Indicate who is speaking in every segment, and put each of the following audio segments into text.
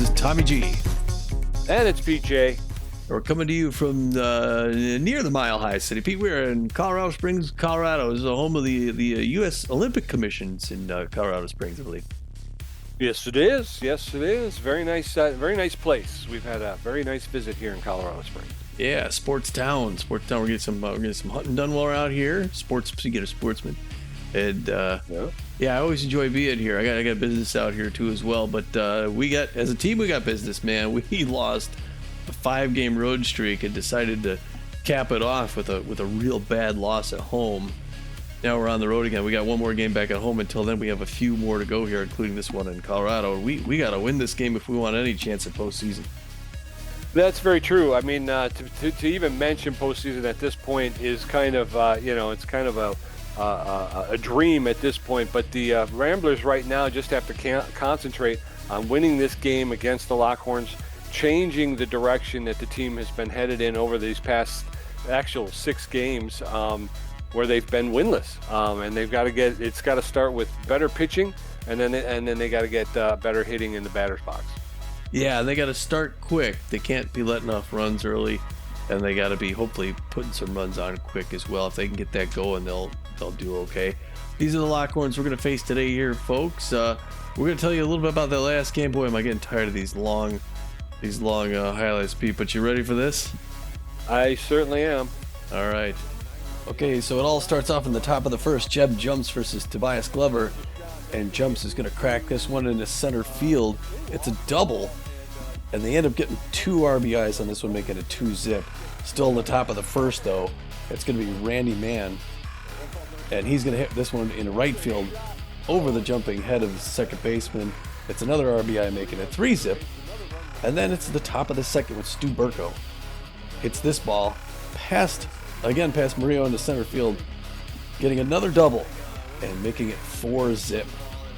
Speaker 1: is Tommy G.
Speaker 2: And it's PJ.
Speaker 1: We're coming to you from near the Mile High City. Pete, we're in Colorado Springs, Colorado. This is the home of the U.S. Olympic Commissions in Colorado Springs, I believe.
Speaker 2: Yes, it is. Yes, it is. Very nice place. We've had a very nice visit here in Colorado Springs.
Speaker 1: Yeah, sports town. We're getting some hunting done while we're out here. Sports, so you get a sportsman. And yeah, I always enjoy being here. I got business out here too as well. But as a team, we got business, man. We lost a 5-game road streak and decided to cap it off with a real bad loss at home. Now we're on the road again. We got one more game back at home. Until then, we have a few more to go here, including this one in Colorado. We got to win this game if we want any chance at postseason.
Speaker 2: That's very true. I mean, to even mention postseason at this point is kind of it's kind of a dream at this point. But the Ramblers right now just have to concentrate on winning this game against the Lockhorns, changing the direction that the team has been headed in over these past actual 6 games, where they've been winless. And they've got to it's got to start with better pitching, and then they got to get better hitting in the batter's box.
Speaker 1: Yeah, they got to start quick. They can't be letting off runs early, and they got to be hopefully putting some runs on quick as well. If they can get that going, they'll do okay. These are the Lockhorns we're going to face today here, folks. We're going to tell you a little bit about that last game. Boy, am I getting tired of these long highlights, Pete. But you ready for this?
Speaker 2: I certainly am.
Speaker 1: All right. Okay, so it all starts off in the top of the first. Jeb Jumps versus Tobias Glover. And Jumps is going to crack this one into center field. It's a double. And they end up getting 2 RBIs on this one, making it 2-zip. Still in the top of the first, though. It's going to be Randy Mann. And he's going to hit this one in right field over the jumping head of the second baseman. It's another RBI, making it 3-zip. And then it's the top of the second with Stu Burko. Hits this ball past Murillo into center field, getting another double and making it 4-zip.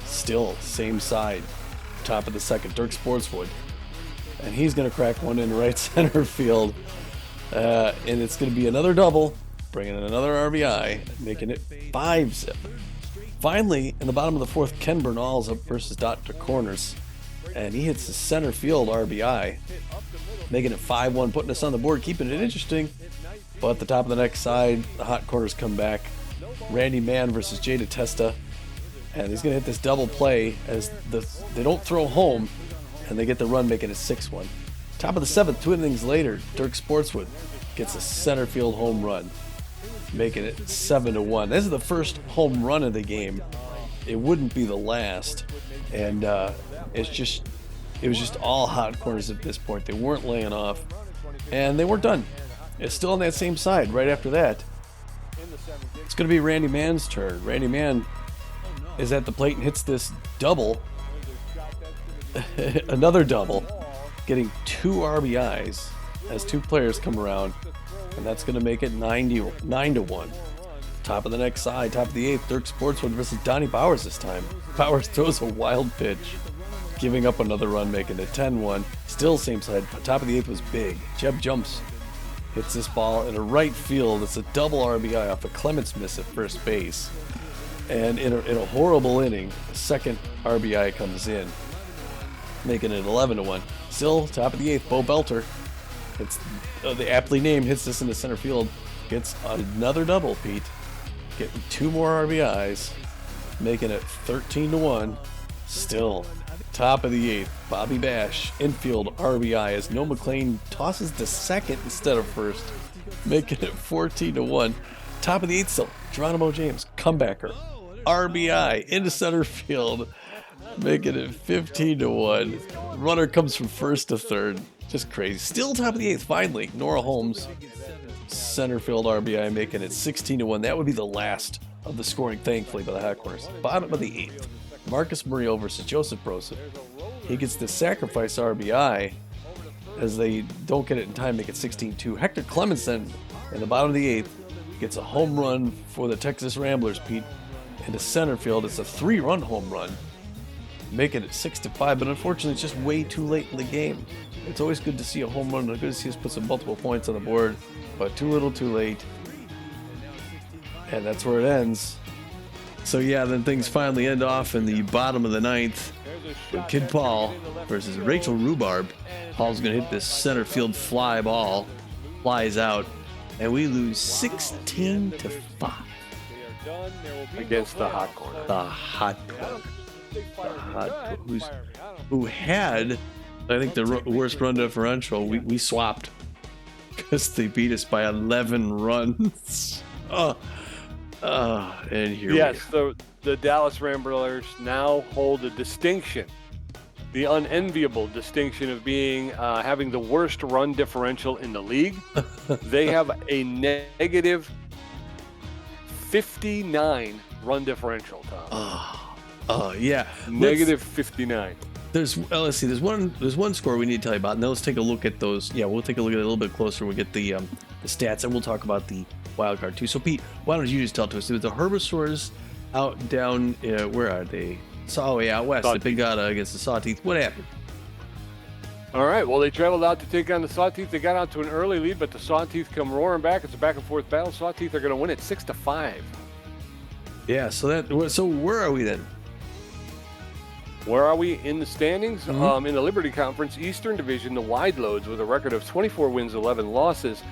Speaker 1: Still same side, top of the second, Dirk Sportswood. And he's going to crack one in right center field. And it's going to be another double, bringing in another RBI, making it 5-zip. Finally, in the bottom of the fourth, Ken Bernal's up versus Dr. Corners. And he hits the center field RBI, making it 5-1, putting us on the board, keeping it interesting. But at the top of the next side, the hot corners come back. Randy Mann versus Jay DeTesta. And he's going to hit this double play as they don't throw home, and they get the run, making it 6-1. Top of the seventh, 2 innings later, Dirk Sportswood gets a center field home run, making it 7-1. This is the first home run of the game. It wouldn't be the last. And it was just all hot corners at this point. They weren't laying off, and they weren't done. It's still on that same side right after that. It's going to be Randy Mann's turn. Randy Mann is at the plate and hits this double. Another double, getting 2 RBIs as 2 players come around, and that's going to make it 9-1. Top of the next side, top of the 8th, Dirk Sportswood versus Donnie Bowers this time. Bowers throws a wild pitch, giving up another run, making it 10-1. Still same side, top of the 8th was big. Jeb Jumps hits this ball in a right field. It's a double RBI off a Clements miss at first base. And in a horrible inning, the second RBI comes in, making it 11-1. Still top of the 8th, Bo Belter. It's the aptly named, hits this into center field, gets another double, Pete, getting 2 more RBIs, making it 13-1. Still top of the 8th, Bobby Bash, infield RBI as Noah McLean tosses to second instead of first, making it 14-1. Top of the 8th still, Geronimo James, comebacker, RBI into center field, making it 15-1. Runner comes from first to third. Just crazy. Still top of the 8th, finally, Nora Holmes, center field RBI, making it 16-1. That would be the last of the scoring, thankfully, by the hot corners. Bottom of the 8th, Marcus Murillo versus Joseph Broseph. He gets the sacrifice RBI as they don't get it in time, make it 16-2. Hector Clemens then, in the bottom of the 8th, gets a home run for the Texas Ramblers, Pete, into center field. It's a 3-run home run, making it 6-5, but unfortunately it's just way too late in the game. It's always good to see a home run, good to see us put some multiple points on the board, but too little too late. And that's where it ends. So yeah, then things finally end off in the bottom of the 9th. with Kid Paul versus Rachel Rhubarb. Paul's going to hit this center field fly ball, flies out, and we lose 16-5
Speaker 2: against the hot corner.
Speaker 1: The hot corner. Who had, I think, the worst run differential. We swapped because they beat us by 11 runs. And here
Speaker 2: yes, the Dallas Ramblers now hold the distinction, the unenviable distinction of being having the worst run differential in the league. They have a negative 59 run differential, Tom.
Speaker 1: Yeah.
Speaker 2: Negative 59.
Speaker 1: Let's see. There's one score we need to tell you about, and then let's take a look at those. Yeah, we'll take a look at it a little bit closer. We'll get the stats, and we'll talk about the wild card too. So, Pete, why don't you just tell to us? It was the Herbivores out down. Where are they? Out west.
Speaker 2: Sawteeth.
Speaker 1: The Big Gata against the Sawteeth. What happened?
Speaker 2: All right. Well, they traveled out to take on the Sawteeth. They got out to an early lead, but the Sawteeth come roaring back. It's a back and forth battle. Sawteeth are going to win it 6-5.
Speaker 1: Yeah. So where are we then?
Speaker 2: Where are we in the standings?
Speaker 1: Mm-hmm.
Speaker 2: In the Liberty Conference Eastern Division, the Wide Loads with a record of 24 wins, 11 losses,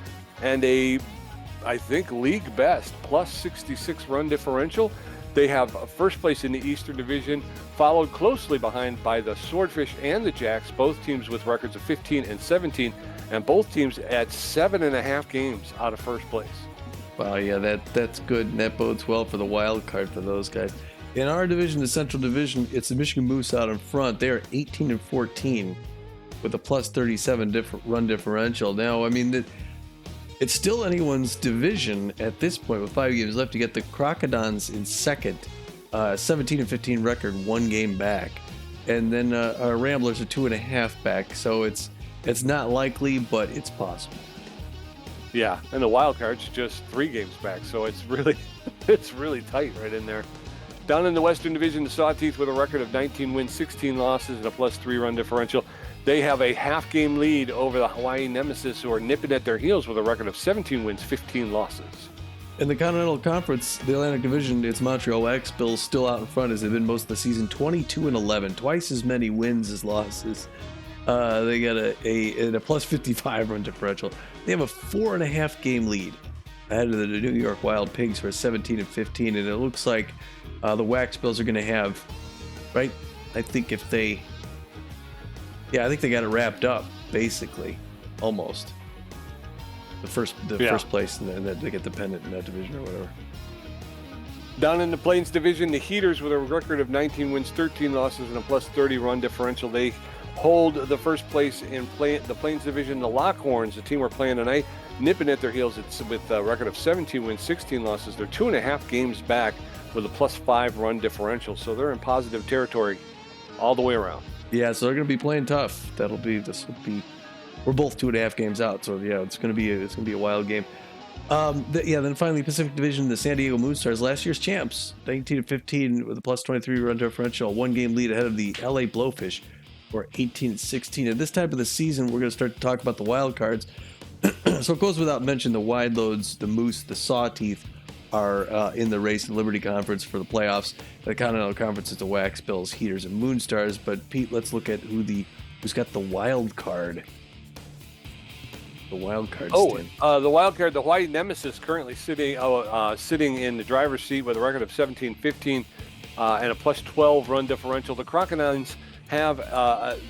Speaker 2: and I think, league best plus 66 run differential. They have first place in the Eastern Division, followed closely behind by the Swordfish and the Jacks, both teams with records of 15 and 17, and both teams at 7.5 games out of first place.
Speaker 1: Wow, yeah, that's good, and that bodes well for the wild card for those guys. In our division, the Central Division, it's the Michigan Moose out in front. They are 18-14 with a plus 37 run differential. Now, I mean, it's still anyone's division at this point with 5 games left. To get the Crocodons in second, 17-15 record, 1 game back, and then our Ramblers are 2.5 back. So it's not likely, but it's possible.
Speaker 2: Yeah, and the wild card's just 3 games back, so it's really tight right in there. Down in the Western Division, the Sawteeth with a record of 19 wins, 16 losses, and a plus 3 run differential. They have a half-game lead over the Hawaii Nemesis, who are nipping at their heels with a record of 17 wins, 15 losses.
Speaker 1: In the Continental Conference, the Atlantic Division, it's Montreal Wax-Bills still out in front as they've been most of the season, 22-11, twice as many wins as losses. They got a plus 55 run differential. They have a 4.5 game lead ahead of the New York Wild Pigs for 17-15, and it looks like the Wax-Bills are going to have, right? I think they got it wrapped up, basically, almost. The first place, and then they get the pennant in that division or whatever.
Speaker 2: Down in the Plains Division, the Heaters with a record of 19 wins, 13 losses, and a plus 30 run differential. They hold the first place in the Plains Division. The Lockhorns, the team we're playing tonight, nipping at their heels with a record of 17 wins, 16 losses. They're 2.5 games back with a plus 5 run differential. So they're in positive territory all the way around.
Speaker 1: Yeah, so they're going to be playing tough. We're both 2.5 games out. So yeah, it's going to be a wild game. Then finally, Pacific Division, the San Diego Moonstars, last year's champs, 19-15 with a plus 23 run differential, 1 game lead ahead of the LA Blowfish, or 18-16. At this time of the season, we're going to start to talk about the wild cards. So it goes without mention, the Wide Loads, the Moose, the Sawteeth are in the race in the Liberty Conference for the playoffs. The Continental Conference is the Wax-Bills, Heaters, and Moonstars. But Pete, let's look at who's got the wild card. The wild card.
Speaker 2: The wild card, the Hawaii Nemesis, currently sitting in the driver's seat with a record of 17-15 and a plus 12 run differential. The Crocodons have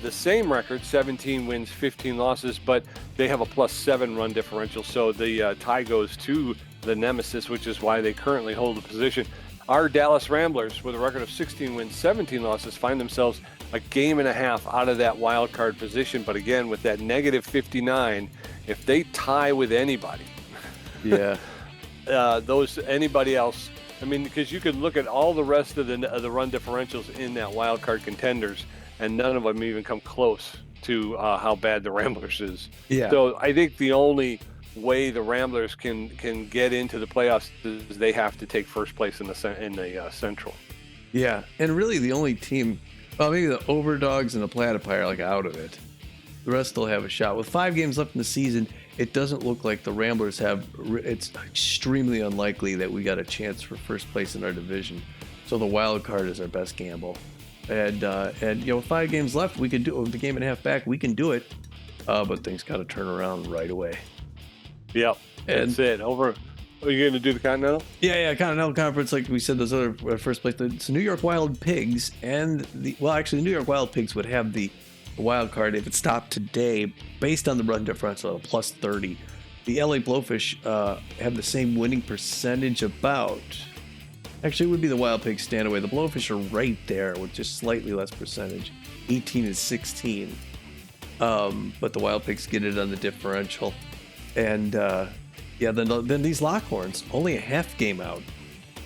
Speaker 2: the same record, 17 wins, 15 losses, but they have a plus 7 run differential. So the tie goes to the Nemesis, which is why they currently hold the position. Our Dallas Ramblers, with a record of 16 wins, 17 losses, find themselves a game and a half out of that wild card position. But again, with that negative 59, if they tie with anybody, anybody else, I mean, because you could look at all the rest of the run differentials in that wild card contenders, and none of them even come close to how bad the Ramblers is.
Speaker 1: Yeah.
Speaker 2: So I think the only way the Ramblers can get into the playoffs is they have to take first place in the Central.
Speaker 1: Yeah, and really the only team, well, maybe the Overdogs and the Platypi are like out of it. The rest will have a shot. With 5 games left in the season, it doesn't look like the Ramblers have. It's extremely unlikely that we got a chance for first place in our division. So the wild card is our best gamble. And 5 games left, we could do it. With the game and a half back, we can do it. But things got to turn around right away.
Speaker 2: Yep, that's it. Over. Are you going to do the Continental?
Speaker 1: Yeah, Continental Conference, like we said, those other first place. It's New York Wild Pigs, and the New York Wild Pigs would have the wild card if it stopped today, based on the run differential, plus 30. The LA Blowfish have the same winning percentage about. Actually, it would be the Wild Pigs stand away. The Blowfish are right there with just slightly less percentage, 18 and 16. But the Wild Pigs get it on the differential, and then these Lockhorns only a half game out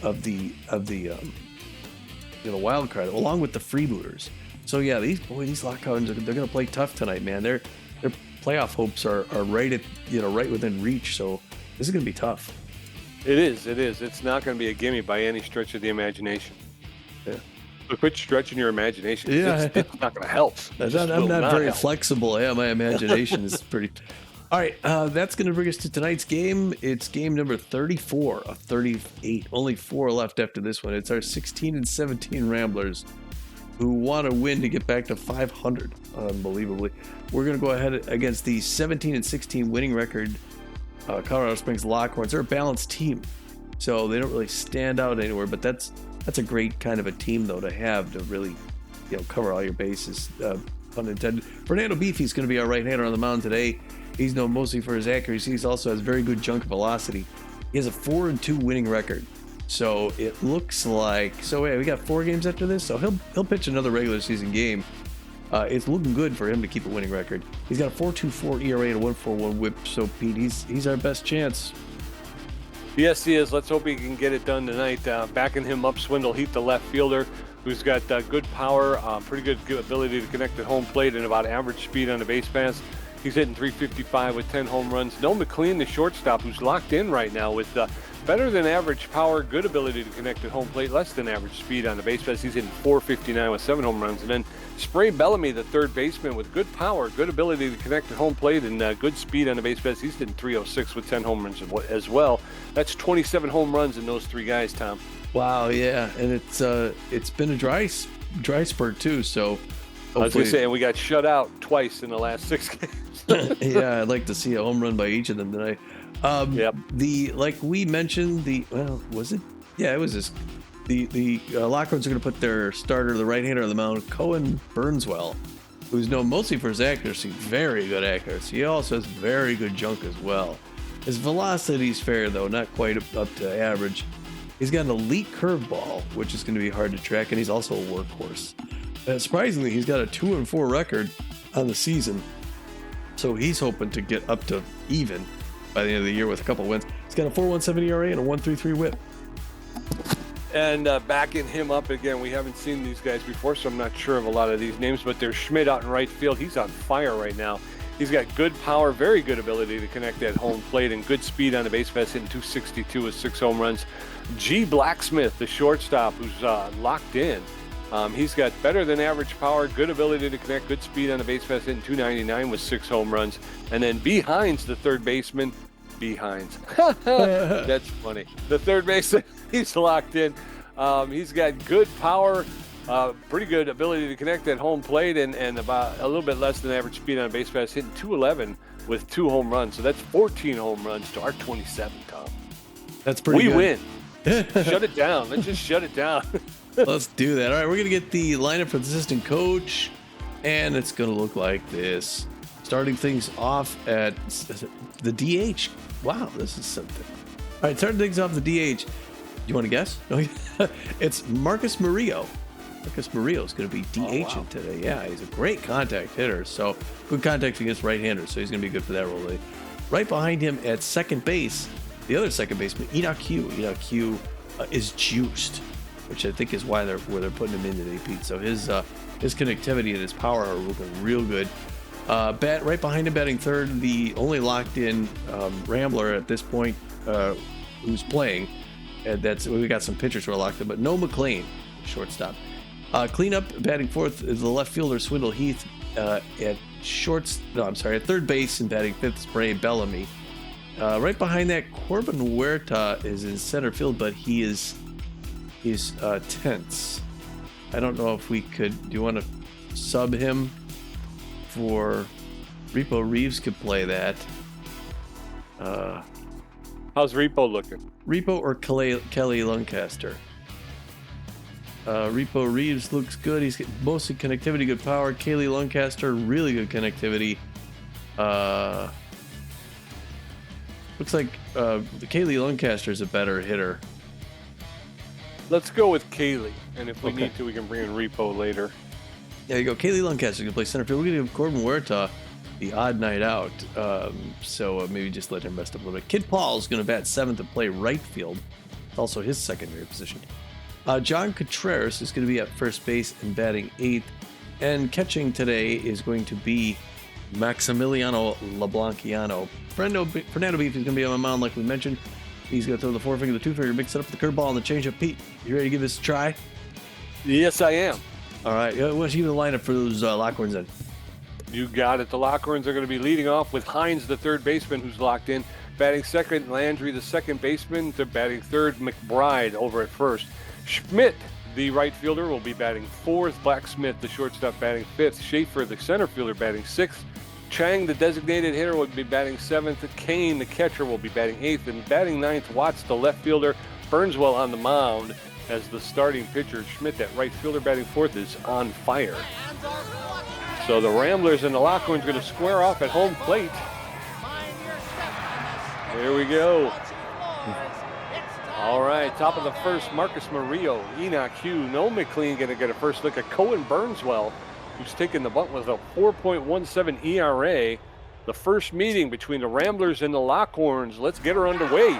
Speaker 1: of the wild card, along with the freebooters. So yeah, these Lockhorns they're going to play tough tonight, man. Their playoff hopes are right within reach. So this is going to be tough.
Speaker 2: It is. It's not going to be a gimme by any stretch of the imagination.
Speaker 1: Yeah.
Speaker 2: So quit stretching your imagination.
Speaker 1: Yeah,
Speaker 2: it's not going to help.
Speaker 1: I'm not very flexible. Yeah, my imagination is pretty. All right, that's going to bring us to tonight's game. It's game number 34 of 38. Only 4 left after this one. It's our 16 and 17 Ramblers who want to win to get back to 500. Unbelievably, we're going to go ahead against the 17 and 16 winning record Colorado Springs Lockhorns. They're a balanced team, so they don't really stand out anywhere. But that's a great kind of a team though to have to really cover all your bases. Pun intended. Fernando Beefy is going to be our right-hander on the mound today. He's known mostly for his accuracy. He also has very good junk velocity. He has a 4-2 winning record. So it looks like we got 4 games after this. So he'll pitch another regular season game. It's looking good for him to keep a winning record. He's got a 4.24 ERA and a 1.41 WHIP. So Pete, he's our best chance.
Speaker 2: Yes, he is. Let's hope he can get it done tonight. Backing him up, Swindle Heath, the left fielder, who's got good power, pretty good ability to connect at home plate, and about average speed on the base pass. He's hitting .355 with 10 home runs. Noah McLean, the shortstop, who's locked in right now with better than average power, good ability to connect at home plate, less than average speed on the base pass. He's hitting .459 with 7 home runs. And then Spray Bellamy, the third baseman, with good power, good ability to connect at home plate, and good speed on the base pass. He's hitting .306 with 10 home runs as well. That's 27 home runs in those 3 guys, Tom.
Speaker 1: Wow, yeah, and it's been a dry spurt too. So
Speaker 2: I was going to say, and we got shut out twice in the last 6 games.
Speaker 1: Yeah, I'd like to see a home run by each of them tonight.
Speaker 2: Yep.
Speaker 1: Like we mentioned, was it? Yeah, it was this. The Lockhorns are going to put their starter, the right-hander on the mound, Cohen Burnswell, who's known mostly for his accuracy, very good accuracy. He also has very good junk as well. His velocity's fair, though, not quite up to average. He's got an elite curveball, which is going to be hard to track, and he's also a workhorse. Surprisingly, he's got a 2-4 record on the season. So he's hoping to get up to even by the end of the year with a couple wins. He's got a 4.17 ERA and a 1.33 WHIP.
Speaker 2: And backing him up again, we haven't seen these guys before, so I'm not sure of a lot of these names, but there's Schmidt out in right field. He's on fire right now. He's got good power, very good ability to connect at home plate, and good speed on the base pass, hitting .262 with 6 home runs. G. Blacksmith, the shortstop, who's locked in. He's got better than average power, good ability to connect, good speed on the base pass, hitting .299 with 6 home runs. And then B. Hines, the third baseman. B. Hines. That's funny. The third baseman, he's locked in. He's got good power, pretty good ability to connect at home plate, and about a little bit less than average speed on a base pass, hitting .211 with 2 home runs. So that's 14 home runs to our 27, Tom.
Speaker 1: That's pretty good.
Speaker 2: We win. Shut it down. Let's just shut it down.
Speaker 1: Let's do that. All right, we're going to get the lineup for the assistant coach, and it's going to look like this. Starting things off at the DH. Wow, this is something. All right, starting things off the DH. Do you want to guess? No, it's Marcus Murillo. Marcus Murillo is going to be DHing today. Yeah, he's a great contact hitter. So good contact against right-handers, so he's going to be good for that role. Right behind him at second base, the other second baseman, Enoch Q. Enoch Q is juiced, which I think is why they're putting him in today, Pete. So his connectivity and his power are looking real good. Right behind him, batting third, the only locked-in Rambler at this point who's playing. We got some pitchers who are locked in, but Noah McLean, shortstop. Cleanup, batting fourth is the left fielder Swindle Heath. At third base and batting fifth, Spray Bellamy. Right behind that, Corbin Huerta is in center field, but he's tense. I don't know if we could. Do you want to sub him for Repo Reeves? Could play that.
Speaker 2: How's Repo looking?
Speaker 1: Repo or Kelly Lancaster? Repo Reeves looks good. He's got mostly connectivity, good power. Kaylee Lancaster, really good connectivity. Looks like the Kaylee Lancaster is a better hitter.
Speaker 2: Let's go with Kaylee, and if we need to, we can bring in Repo later.
Speaker 1: There you go. Kaylee Lancaster can play center field. We're going to give Corbin Huerta the odd night out, so maybe just let him rest up a little bit. Kid Paul's going to bat 7th and play right field. It's also his secondary position. John Contreras is going to be at first base and batting 8th, and catching today is going to be Maximiliano LeBlanciano. Fernando Beefy is going to be on the mound, like we mentioned. He's going to throw the forefinger, the two-finger, mix it up with the curveball and the changeup. Pete, you ready to give this a try?
Speaker 2: Yes, I am.
Speaker 1: All right. Why don't you give the lineup for those Lockhorns then?
Speaker 2: You got it. The Lockhorns are going to be leading off with Hines, the third baseman, who's locked in. Batting second, Landry, the second baseman. They're batting third, McBride over at first. Schmidt, the right fielder, will be batting fourth. Blacksmith, the shortstop, batting fifth. Schaefer, the center fielder, batting sixth. Chang, the designated hitter, will be batting seventh. Kane, the catcher, will be batting eighth. And batting ninth, Watts, the left fielder. Burnswell on the mound as the starting pitcher. Schmidt, that right fielder, batting fourth, is on fire. So the Ramblers and the Lockhorns are going to square off at home plate. Here we go. All right, top of the first, Marcus Murillo, Enoch Hugh, Noel McLean going to get a first look at Cohen Burnswell, who's taking the bunt with a 4.17 ERA. The first meeting between the Ramblers and the Lockhorns. Let's get her underway.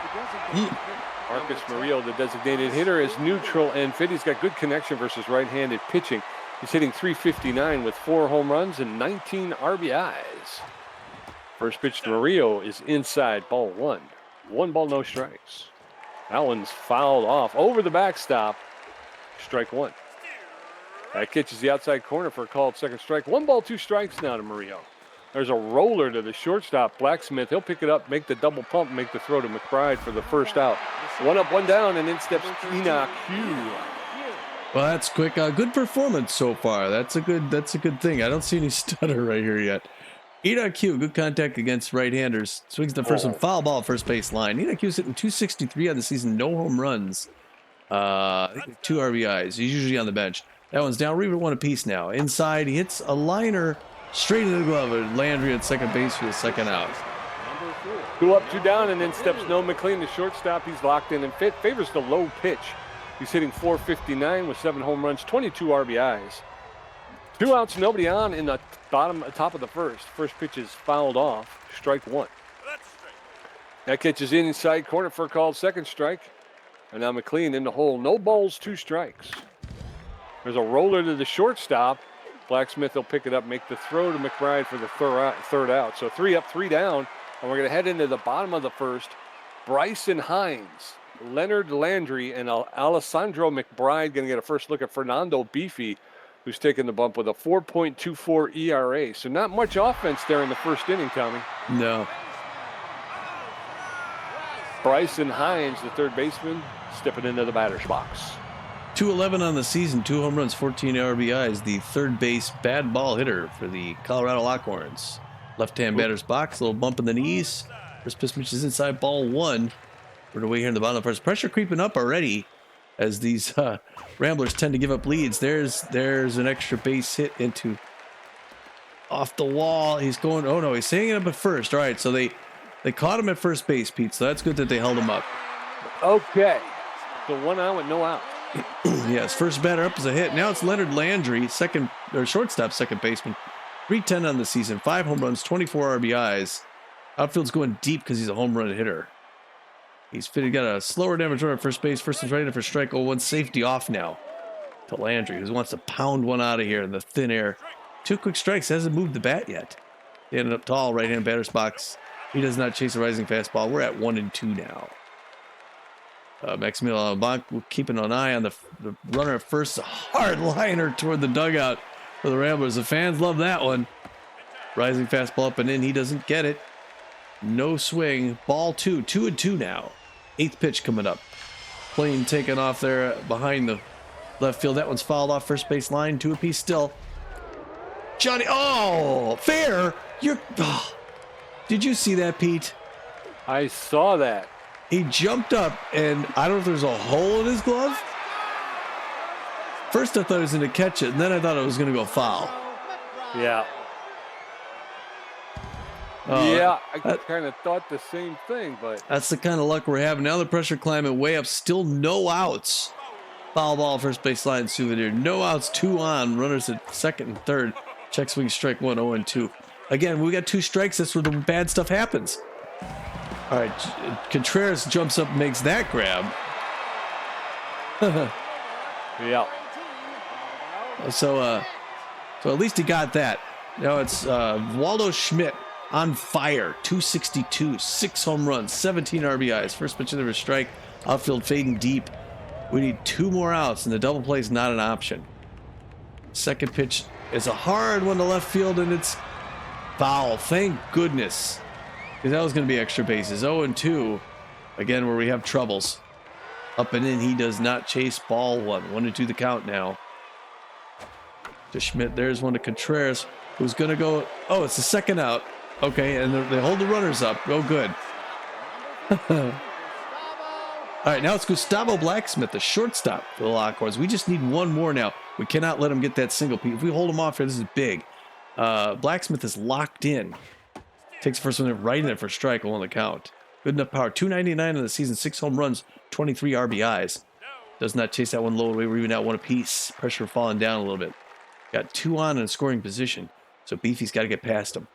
Speaker 2: Marcus Murillo, the designated hitter, is neutral and fit. He's got good connection versus right-handed pitching. He's hitting .359 with 4 home runs and 19 RBIs. First pitch to Murillo is inside, ball 1. 1 ball, no strikes. That one's fouled off over the backstop. Strike 1. That catches the outside corner for a called second strike. 1 ball, 2 strikes now to Murillo. There's a roller to the shortstop, Blacksmith. He'll pick it up, make the double pump, make the throw to McBride for the first out. 1 up, 1 down, and in steps Enoch Hugh.
Speaker 1: Well, that's quick. Good performance so far. That's a good thing. I don't see any stutter right here yet. Enoch Hugh, good contact against right-handers. Swings the first one, foul ball, first base line. Enoch Hugh's hitting .263 on the season, no home runs. 2 RBIs. He's usually on the bench. That one's down. We're even 1 apiece now. Inside, he hits a liner straight into the glove of Landry at second base for the second out.
Speaker 2: 2 up, 2 down, and then steps Noel McLean, the shortstop. He's locked in and fit. Favors the low pitch. He's hitting .459 with 7 home runs, 22 RBIs. 2 outs, nobody on in the top of the first. First pitch is fouled off. Strike 1. That catches inside corner for a called second strike. And now McLean in the hole. No balls, 2 strikes. There's a roller to the shortstop. Blacksmith will pick it up, make the throw to McBride for the third out. So 3 up, 3 down. And we're going to head into the bottom of the first. Bryson Hines, Leonard Landry, and Alessandro McBride going to get a first look at Fernando Beefy, who's taking the bump with a 4.24 ERA. So not much offense there in the first inning, Tommy.
Speaker 1: No.
Speaker 2: Bryson Hines, the third baseman, stepping into the batter's box.
Speaker 1: 211 on the season, 2 home runs, 14 RBIs. The third base bad ball hitter for the Colorado Lockhorns. Left-hand batter's box, a little bump in the knees. First pitch is inside, ball 1. We're away here in the bottom of the first. Pressure creeping up already as these Ramblers tend to give up leads. There's an extra base hit into off the wall. He's going, oh no, he's hanging up at first. All right, so they caught him at first base, Pete, so that's good that they held him up.
Speaker 2: Okay, so 1 out with no out.
Speaker 1: Yes, first batter up is a hit. Now it's Leonard Landry, shortstop, second baseman. 310 on the season, 5 home runs, 24 RBIs. Outfield's going deep because he's a home run hitter. He's got a slower damage runner at first base. First one's right in for strike. 0-1 safety off now to Landry, who wants to pound one out of here in the thin air. 2 quick strikes, hasn't moved the bat yet. He ended up tall, right-hand batter's box. He does not chase a rising fastball. We're at 1-2 now. Maximiliano Bank keeping an eye on the runner at first. A hard liner toward the dugout for the Ramblers. The fans love that one. Rising fastball up and in. He doesn't get it. No swing. Ball 2. 2-2 now. 8th pitch coming up. Plane taking off there behind the left field. That one's fouled off first base line. 2 apiece still. Johnny, oh, fair. Did you see that, Pete?
Speaker 2: I saw that.
Speaker 1: He jumped up, and I don't know if there's a hole in his glove. First, I thought he was going to catch it, and then I thought it was going to go foul.
Speaker 2: Yeah. Yeah, I kind of thought the same thing, but
Speaker 1: that's the kind of luck we're having. Now the pressure climbing way up. Still no outs. Foul ball, first base line, Souvenir. No outs, 2 on. Runners at second and third. Check swing, strike 1, 0-2. Again, we got 2 strikes. That's where the bad stuff happens. All right, Contreras jumps up and makes that grab.
Speaker 2: Yeah.
Speaker 1: So at least he got that. Now it's Waldo Schmidt on fire. 262, 6 home runs, 17 RBIs. First pitch of the strike. Outfield fading deep. We need 2 more outs, and the double play is not an option. Second pitch is a hard one to left field, and it's foul. Thank goodness. Because that was going to be extra bases. 0-2. Again, where we have troubles. Up and in, he does not chase ball 1. 1-2 the count now. To Schmidt, there's one to Contreras, who's going to go. Oh, it's the second out. Okay, and they hold the runners up. Oh, good. All right, now it's Gustavo Blacksmith, the shortstop for the Lockhorns. We just need 1 more now. We cannot let him get that single. If we hold him off here, this is big. Blacksmith is locked in. Takes the first one right in there for strike on the count. Good enough power. 299 in the season, 6 home runs, 23 RBIs. Does not chase that one low away. We're even out 1 apiece. Pressure falling down a little bit. Got 2 on in a scoring position. So Beefy's got to get past him.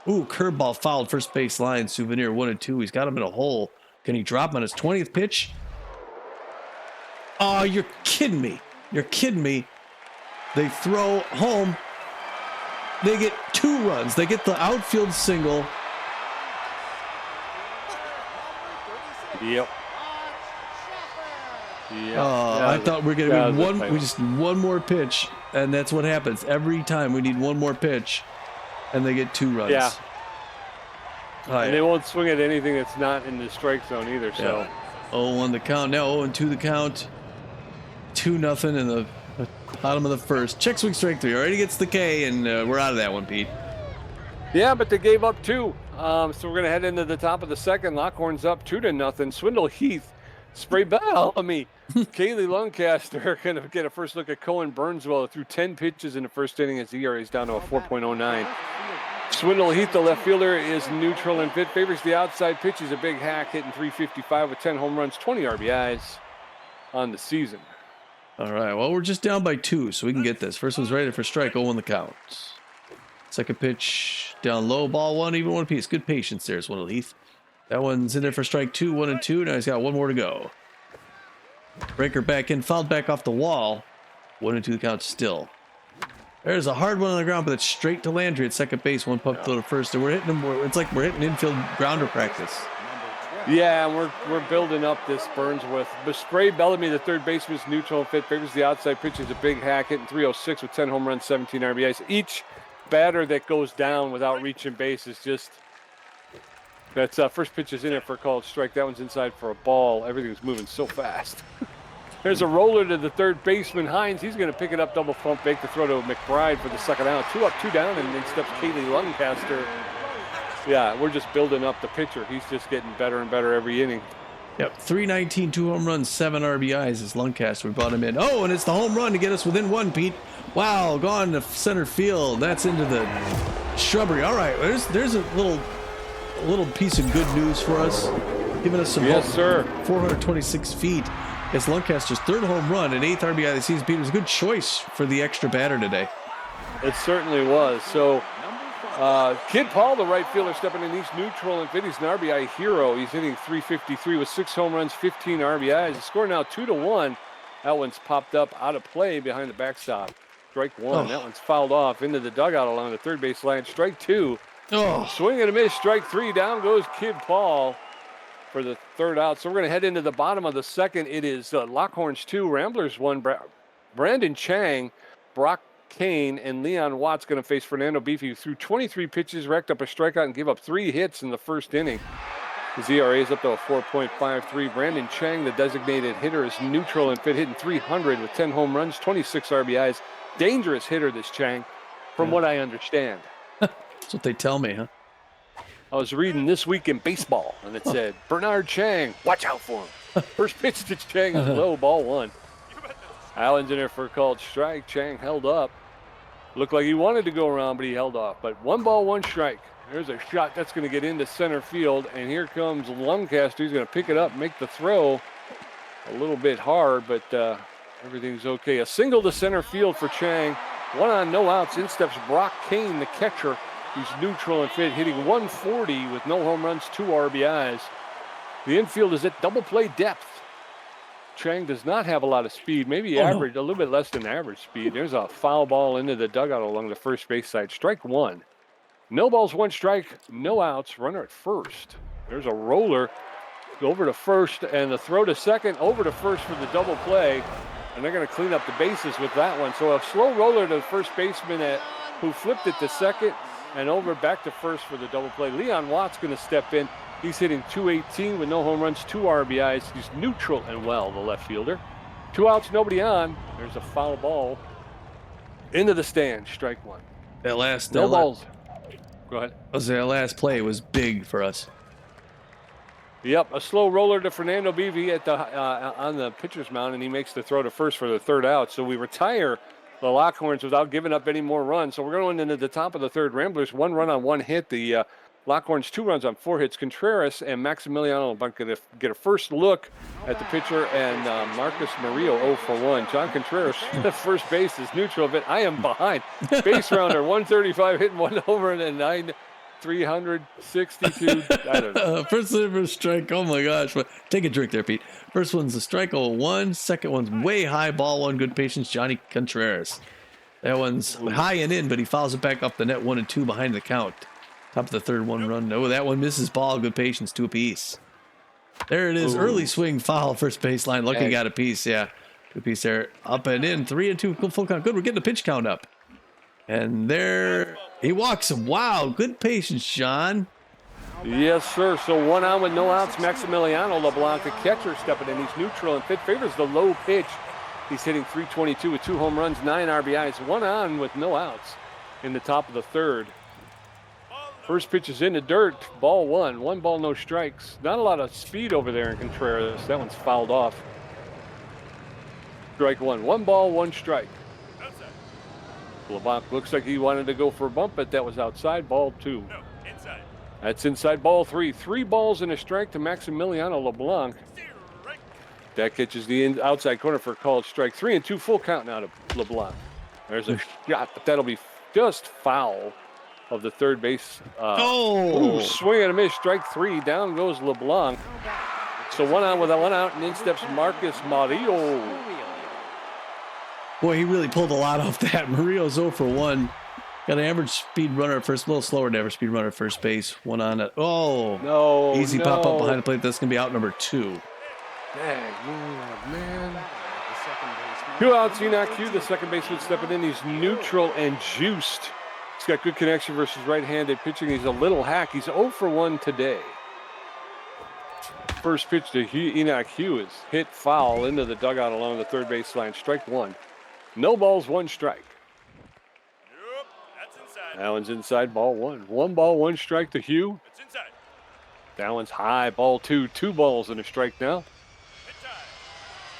Speaker 1: Ooh, curveball fouled first base line. Souvenir 1-2. He's got him in a hole. Can he drop him on his 20th pitch? Oh, you're kidding me. You're kidding me. They throw home. They get 2 runs. They get the outfield single.
Speaker 2: Yep.
Speaker 1: I thought we were going to win we just need 1 more pitch, and that's what happens. Every time we need 1 more pitch, and they get 2 runs.
Speaker 2: Yeah.
Speaker 1: And
Speaker 2: they won't swing at anything that's not in the strike zone either. So
Speaker 1: 0-1 the count. Now 0-2 the count. 2-0 in the bottom of the first. Check swing strike 3. Already gets the K, and we're out of that one, Pete.
Speaker 2: Yeah, but they gave up 2. So we're going to head into the top of the second. Lockhorns up 2-0. Swindle Heath, Spray Bellamy, Kaylee Lancaster going to get a first look at Cohen Burnswell. Threw 10 pitches in the first inning. His ERA is down to a 4.09. Swindle Heath, the left fielder, is neutral and fit. Favors the outside pitch. He's a big hack, hitting 355 with 10 home runs, 20 RBIs on the season.
Speaker 1: All right, well, we're just down by 2, so we can get this. First one's ready for strike, 0-1 the count. Second pitch, down low, ball 1, even 1 apiece. Good patience there, Swindle Heath. That one's in there for strike 2, 1-2. Now he's got 1 more to go. Breaker back in, fouled back off the wall. 1-2 the count still. There's a hard one on the ground, but it's straight to Landry at second base. 1 pump to the first, and we're hitting him. It's like we're hitting infield grounder practice.
Speaker 2: Yeah, and we're building up this Burns with Spray Bellamy, the third baseman, is neutral and fit. Favors the outside pitch. Is a big hack, hitting 306 with 10 home runs, 17 RBIs. Each batter that goes down without reaching base is just. That's first pitch is in it for a called strike. That one's inside for a ball. Everything's moving so fast. There's a roller to the third baseman, Hines. He's going to pick it up, double pump, make the throw to McBride for the second out. 2 up, 2 down, and then steps Kaylee Lancaster. Yeah, we're just building up the pitcher. He's just getting better and better every inning.
Speaker 1: Yep, 319, 2 home runs, 7 RBIs is Lancaster. We brought him in. Oh, and it's the home run to get us within 1, Pete. Wow, gone to center field. That's into the shrubbery. All right, there's a little piece of good news for us, giving us some
Speaker 2: hope.
Speaker 1: Yes, sir. 426 feet. It's Lancaster's 3rd home run and 8th RBI of the season. Pete, it was a good choice for the extra batter today.
Speaker 2: It certainly was. So, Kid Paul, the right fielder, stepping in. He's neutral and fit. He's an RBI hero. He's hitting 353 with 6 home runs, 15 RBIs. The score now 2-1. That one's popped up out of play behind the backstop. Strike 1. That one's fouled off into the dugout along the third base line. Strike 2. Swing and a miss. Strike 3. Down goes Kid Paul for the 3rd out. So we're going to head into the bottom of the second. It is Lockhorns 2, Ramblers 1. Brandon Chang, Brock Kane, and Leon Watts going to face Fernando Beefy, who threw 23 pitches, racked up a strikeout, and gave up 3 hits in the first inning. His ERA is up to a 4.53. Brandon Chang, the designated hitter, is neutral and fit, hitting 300 with 10 home runs, 26 RBIs. Dangerous hitter, this Chang, from what I understand.
Speaker 1: That's what they tell me, huh?
Speaker 2: I was reading This Week in Baseball, and it said, Bernard Chang, watch out for him. First pitch to Chang is low, ball one. Allen's in there for a called strike. Chang held up. Looked like he wanted to go around, but he held off. But 1 ball, 1 strike. There's a shot that's going to get into center field, and here comes Luncaster. He's going to pick it up, make the throw. A little bit hard, but everything's okay. A single to center field for Chang. 1 on, no outs. In steps Brock Kane, the catcher. He's neutral and fit, hitting 140 with no home runs, 2 RBIs. The infield is at double play depth. Chang does not have a lot of speed, maybe average, a little bit less than average speed. There's a foul ball into the dugout along the first base side. Strike 1. No balls, 1 strike, no outs. Runner at first. There's a roller over to first, and the throw to second, over to first for the double play. And they're going to clean up the bases with that one. So a slow roller to the first baseman who flipped it to second, and over back to first for the double play. Leon Watt's going to step in. He's hitting 218 with no home runs, 2 RBIs. He's neutral and well, the left fielder. 2 outs, nobody on. There's a foul ball into the stand. Strike 1.
Speaker 1: That last
Speaker 2: no balls. Go ahead.
Speaker 1: That last play was big for us.
Speaker 2: Yep, a slow roller to Fernando Beefy at the on the pitcher's mound, and he makes the throw to first for the 3rd out. So we retire the Lockhorns without giving up any more runs. So we're going into the top of the 3rd. Ramblers 1 run on 1 hit. The Lockhorns 2 runs on 4 hits. Contreras and Maximiliano are going to get a first look at the pitcher, and Marcus Murillo 0 for 1. John Contreras, the first base, is neutral, but I am behind. Base rounder 135, hitting 1 over and 9. 362. I don't know.
Speaker 1: First strike. Oh my gosh! Take a drink there, Pete. First one's a strike 0-1. Second one's way high, ball 1. Good patience, Johnny Contreras. That one's high and in, but he fouls it back off the net 1-2 behind the count. Top of the 3rd, 1 run. No, that one misses ball. Good patience, 2 apiece. There it is. Ooh. Early swing foul, first baseline. Lucky got a piece. Yeah, 2 apiece there. Up and in. 3-2. Full count. Good. We're getting the pitch count up. And there he walks. Wow, good patience, Sean.
Speaker 2: Yes, sir. So 1 on with no outs. Maximiliano LeBlanc, the catcher, stepping in. He's neutral and fit. Favors the low pitch. He's hitting 322 with 2 home runs, 9 RBIs. 1 on with no outs in the top of the 3rd. First pitch is in the dirt. Ball 1. 1 ball, no strikes. Not a lot of speed over there in Contreras. That one's fouled off. Strike 1. 1 ball, 1 strike. LeBlanc looks like he wanted to go for a bump, but that was outside. Ball 2. No, inside. That's inside. Ball 3. 3 balls and a strike to Maximiliano LeBlanc. That catches the outside corner for a called strike. 3-2. Full count now to LeBlanc. There's a shot, but that'll be just foul of the 3rd base. Swing and a miss. Strike 3. Down goes LeBlanc. So 1 on with a 1 out, and in steps Marcus Murillo.
Speaker 1: Boy, he really pulled a lot off that. Murillo's 0 for 1. Got an average speed runner at first, a little slower than average speed runner at first base. 1 on it. Easy pop up behind the plate. That's going to be out number 2.
Speaker 2: Dang, man. 2 outs, Enoch Hugh, the second baseman, stepping in. He's neutral and juiced. He's got good connection versus right-handed pitching. He's a little hack. He's 0 for 1 today. First pitch to Enoch Hugh is hit foul into the dugout along the 3rd baseline. Strike 1. No balls, 1 strike.
Speaker 3: Nope, that's inside.
Speaker 2: That one's inside, ball 1. 1 ball, 1 strike to Hugh.
Speaker 3: It's inside.
Speaker 2: That one's high, ball 2. 2 balls and a strike now.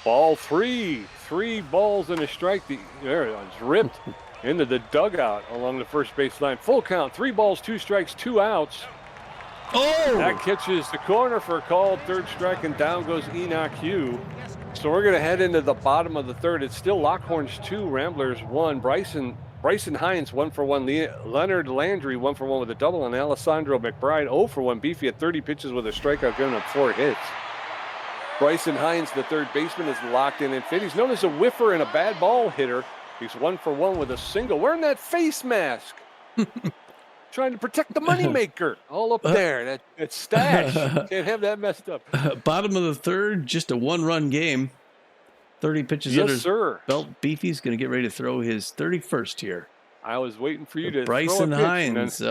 Speaker 2: Ball 3. 3 balls and a strike. There it was, ripped into the dugout along the first baseline. Full count, 3 balls, 2 strikes, 2 outs. That catches the corner for a called 3rd strike, and down goes Enoch Hugh. So we're going to head into the bottom of the 3rd. It's still Lockhorns 2, Ramblers 1. Bryson Hines 1 for 1. Leonard Landry 1 for 1 with a double, and Alessandro McBride 0 for 1. Beefy at 30 pitches with a strikeout, giving up 4 hits. Bryson Hines, the 3rd baseman, is locked in and fit. He's known as a whiffer and a bad ball hitter. He's 1 for 1 with a single. Wearing that face mask. Trying to protect the moneymaker. All up there. That stash. Can't have that messed up.
Speaker 1: Bottom of the 3rd, just a 1-run game. 30 pitches under his belt. Beefy's going to get ready to throw his 31st here.
Speaker 2: I was waiting for you to
Speaker 1: Bryson
Speaker 2: throw a pitch, and then-
Speaker 1: Hines.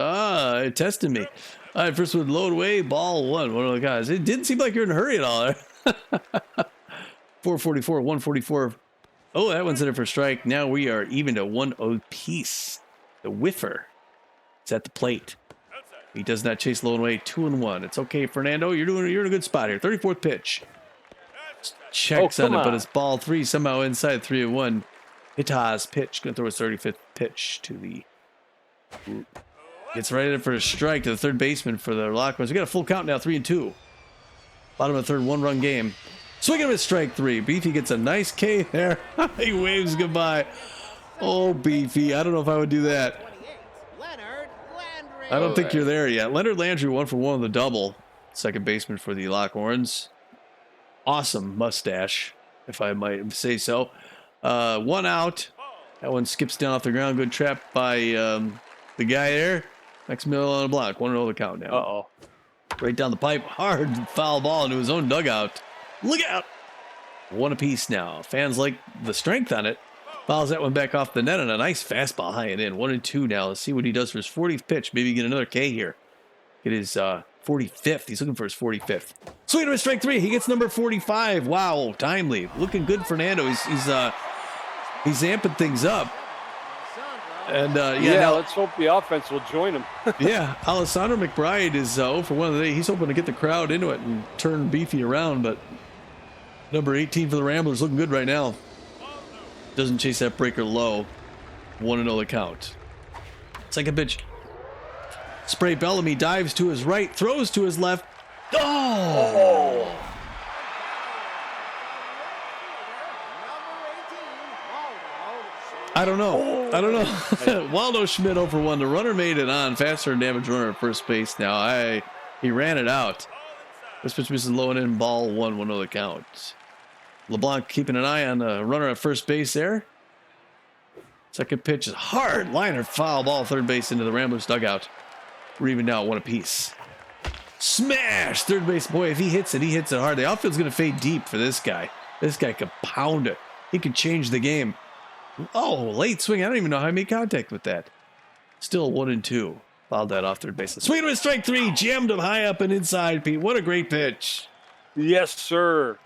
Speaker 1: It tested me. All right, first one, load away, ball 1. One of the guys. It didn't seem like you're in a hurry at all there. 444, 144. Oh, that one's in it for strike. Now we are even to 1 apiece. The whiffer is at the plate. He does not chase low and away. 2-1. It's okay, Fernando. You're in a good spot here. 34th pitch. Checks on it, but it's ball 3 somehow inside 3-1. Hita's pitch. Going to throw his 35th pitch to the. Gets right in for a strike to the third baseman for the Lockhorns. We got a full count now, 3-2. Bottom of the third, 1-run game. Swinging with strike 3. Beefy gets a nice K there. He waves goodbye. Oh, Beefy. I don't know if I would do that. I don't think you're there yet. Leonard Landry 1 for 1 on the double. Second baseman for the Lockhorns. Awesome mustache, if I might say so. 1 out. That one skips down off the ground. Good trap by the guy there. Next middle on the block. 1-0 the count now.
Speaker 2: Uh-oh.
Speaker 1: Right down the pipe. Hard foul ball into his own dugout. Look out. 1 apiece now. Fans like the strength on it. Fouls that one back off the net and a nice fastball high and in. 1-2 now. Let's see what he does for his 40th pitch. Maybe get another K here. It is 45th. He's looking for his 45th. Swing to strike 3. He gets number 45. Wow, timely. Looking good, Fernando. He's amping things up. And now,
Speaker 2: let's hope the offense will join him.
Speaker 1: yeah, Alessandro McBride is 0 for 1 today. He's hoping to get the crowd into it and turn Beefy around, but number 18 for the Ramblers looking good right now. Doesn't chase that breaker low. 1-0 the count. Second pitch. Spray Bellamy dives to his right, throws to his left. Oh! I don't know. Waldo Schmidt 0 for 1. The runner made it on. Faster than damage runner at first base now. He ran it out. This pitch misses low and in. Ball 1-1 the count. LeBlanc keeping an eye on the runner at first base there. Second pitch is hard. Liner foul ball third base into the Ramblers dugout. We're even now at 1 apiece. Smash! Third base. Boy, if he hits it hard. The outfield's going to fade deep for this guy. This guy could pound it. He could change the game. Oh, late swing. I don't even know how he made contact with that. Still 1-2. Fouled that off third base. Swing with strike 3. Jammed him high up and inside, Pete. What a great pitch.
Speaker 2: Yes, sir.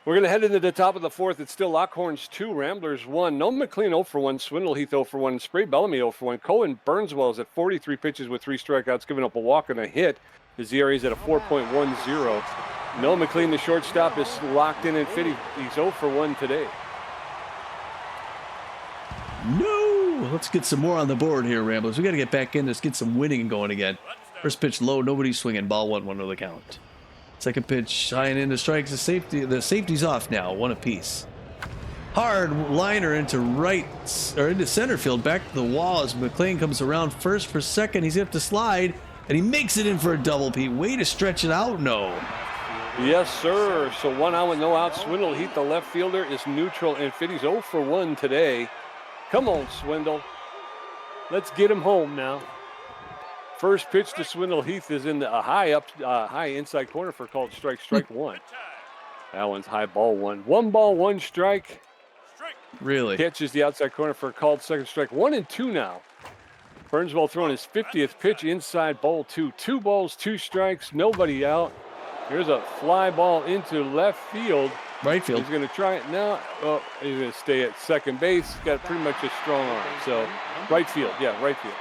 Speaker 2: We're going to head into the top of the 4th. It's still Lockhorns 2, Ramblers 1. No McLean 0 for 1. Swindle Heath 0 for 1. Spray Bellamy 0 for 1. Cohen Burnswell is at 43 pitches with 3 strikeouts, giving up a walk and a hit. His ERA is at a 4.10. No McLean, the shortstop, is locked in fit. He's 0 for 1 today.
Speaker 1: No! Let's get some more on the board here, Ramblers. We got to get back in. Let's get some winning going again. First pitch low. Nobody's swinging. Ball 1-1 the count. Second pitch, high and into strikes. The safety's off now, 1 apiece. Hard liner into into center field, back to the wall as McLean comes around first for second. He's going to have to slide, and he makes it in for a double, Pete. Way to stretch it out, no.
Speaker 2: Yes, sir. So 1 out with no out. Swindle Heath, the left fielder, is neutral and fit. He's 0 for 1 today. Come on, Swindle. Let's get him home now. First pitch to Swindle Heath is in the high inside corner for called strike 1. That one's high ball 1. 1 ball, 1 strike.
Speaker 1: Really?
Speaker 2: Catches the outside corner for a called second strike. 1-2 now. Burnswell throwing his 50th pitch inside ball 2. 2 balls, 2 strikes, nobody out. Here's a fly ball into left field.
Speaker 1: Right field.
Speaker 2: He's going to try it now. Oh, he's going to stay at second base. Got pretty much a strong arm. So right field. Yeah, right field.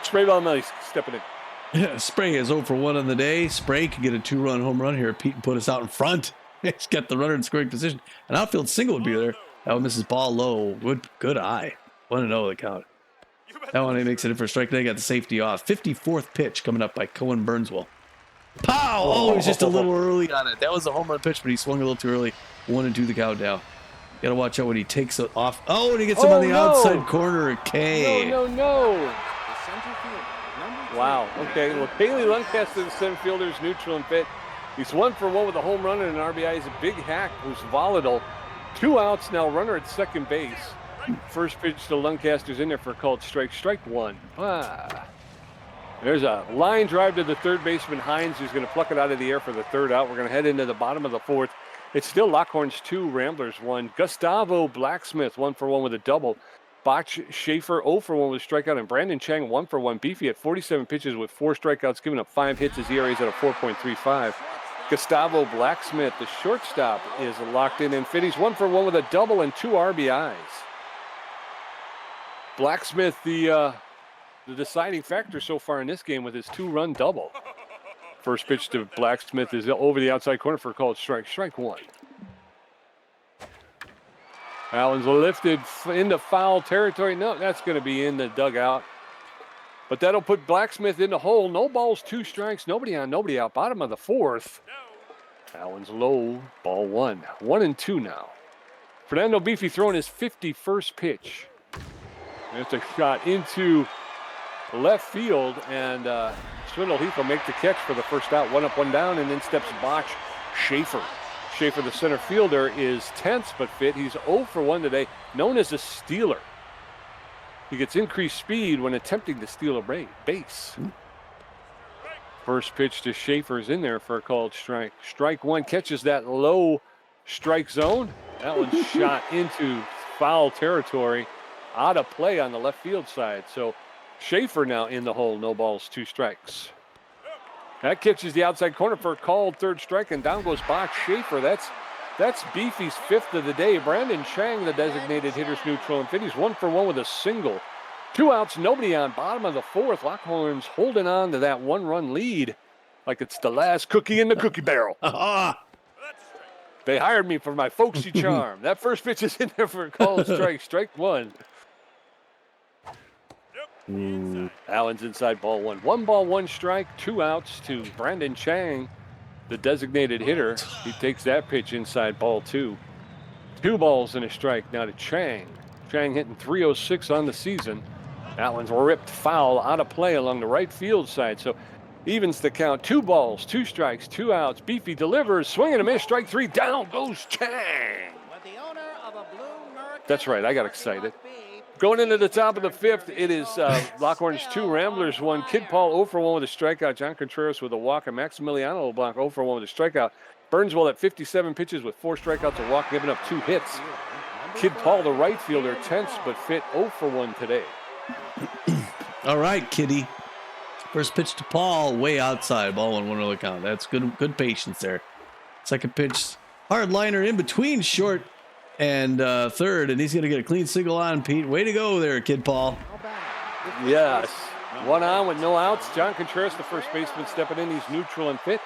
Speaker 2: Spray Bellamy stepping in.
Speaker 1: Yeah, Spray is 0 for 1 on the day. Spray could get a 2-run home run here. Pete and put us out in front. He's got the runner in scoring position. An outfield single would be there. That one misses ball low. Good eye. 1-0 the count. That one he makes it in for a strike. They got the safety off. 54th pitch coming up by Cohen Burnswell. Pow! Oh, he's just a little early on it. That was a home run pitch, but he swung a little too early. 1-2 the count now. Got to watch out when he takes it off. Oh, and he gets him on the outside corner. K.
Speaker 2: No. Wow. Okay. Well, Kaylee Lancaster, the center fielder, is neutral and fit. He's 1 for 1 with a home run and an RBI. He's a big hack who's volatile. 2 outs now. Runner at second base. First pitch to Lancaster's in there for a called strike 1. There's a line drive to the third baseman Hines, who's going to pluck it out of the air for the 3rd out. We're going to head into the bottom of the 4th. It's still Lockhorns 2, Ramblers 1. Gustavo Blacksmith 1 for 1 with a double. Botch Schaefer 0 for 1 with a strikeout, and Brandon Chang 1 for 1. Beefy at 47 pitches with 4 strikeouts, giving up 5 hits. His ERA is at a 4.35. Gustavo Blacksmith, the shortstop, is locked in fifth. He's 1 for 1 with a double and 2 RBIs. Blacksmith, the deciding factor so far in this game with his 2-run double. First pitch to Blacksmith is over the outside corner for a called strike. Strike 1. Allen's lifted into foul territory. No, that's going to be in the dugout. But that'll put Blacksmith in the hole. No balls, 2 strikes, nobody on, nobody out. Bottom of the 4th. Allen's low, ball 1. 1-2 now. Fernando Beefy throwing his 51st pitch. It's a shot into left field, and Swindle Heath will make the catch for the first out. 1 up, 1 down, and then steps Botch Schaefer. Schaefer, the center fielder, is tense but fit. He's 0 for 1 today, known as a stealer. He gets increased speed when attempting to steal a base. First pitch to Schaefer is in there for a called strike. Strike 1, catches that low strike zone. That one's shot into foul territory, out of play on the left field side. So Schaefer now in the hole, no balls, 2 strikes. That catches the outside corner for a called 3rd strike, and down goes Bach Schaefer. That's Beefy's 5th of the day. Brandon Chang, the designated hitter's neutral, and He's 1 for 1 with a single. 2 outs, nobody on. Bottom of the 4th. Lockhorns holding on to that 1-run lead like it's the last cookie in the cookie barrel. They hired me for my folksy charm. That first pitch is in there for a called strike. Strike 1. Allen's inside, ball 1. 1 ball, 1 strike, 2 outs to Brandon Chang, the designated hitter. He takes that pitch inside, ball 2. 2 balls and a strike now to Chang. Chang hitting .306 on the season. That one's ripped foul, out of play along the right field side. So evens the count. 2 balls, 2 strikes, 2 outs. Beefy delivers, swing and a miss, strike 3. Down goes Chang. That's right, I got excited. Going into the top of the 5th, it is Lockhorns 2, Ramblers 1. Kid Paul 0 for 1 with a strikeout. John Contreras with a walk, and Maximiliano LeBlanc 0 for 1 with a strikeout. Burnswell at 57 pitches with 4 strikeouts, a walk, giving up 2 hits. Kid Paul, the right fielder, tense but fit, 0 for 1 today.
Speaker 1: All right, Kitty. First pitch to Paul, way outside. Ball 1, 1-0 count. That's good patience there. Second pitch, hard liner in between short and 3rd, and he's going to get a clean single on, Pete. Way to go there, Kid Paul.
Speaker 2: Yes. 1 on with no outs. John Contreras, the first baseman, stepping in. He's neutral and fit.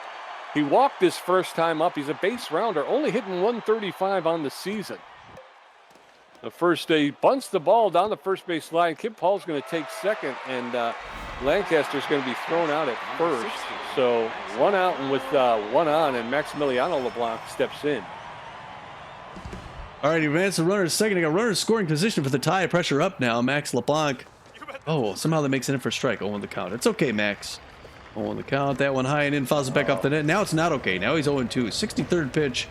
Speaker 2: He walked his first time up. He's a base rounder, only hitting .135 on the season. The first, he bunts the ball down the first base line. Kid Paul's going to take 2nd, and Lancaster's going to be thrown out at 1st. So 1 out and with 1 on, and Maximiliano LeBlanc steps in.
Speaker 1: All right, he advances the runner to 2nd. He got runner scoring position for the tie. Pressure up now. Max LeBlanc. Oh, somehow that makes it in for a strike. 0 on the count. It's okay, Max. 0 on the count. That one high and in. Fouls it back off the net. Now it's not okay. Now he's 0-2. 63rd pitch.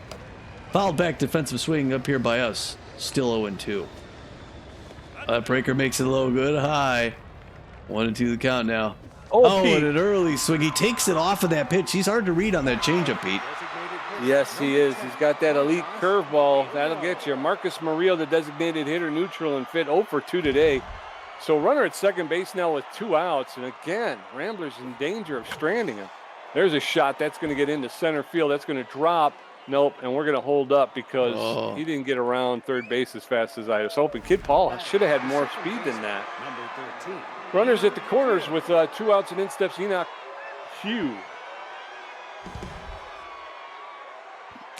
Speaker 1: Fouled back defensive swing up here by us. Still 0-2. That breaker makes it a little good. High. 1-2 the count now. Oh, and an early swing. He takes it off of that pitch. He's hard to read on that changeup, Pete.
Speaker 2: Yes, he is. He's got that elite curveball. That'll get you. Marcus Murillo, the designated hitter, neutral and fit, 0 for 2 today. So runner at 2nd base now with 2 outs. And again, Ramblers in danger of stranding him. There's a shot that's going to get into center field. That's going to drop. Nope, and we're going to hold up because he didn't get around 3rd base as fast as I was hoping. Kid Paul should have had more speed than that. Runners at the corners with 2 outs, and in steps Enoch Hugh.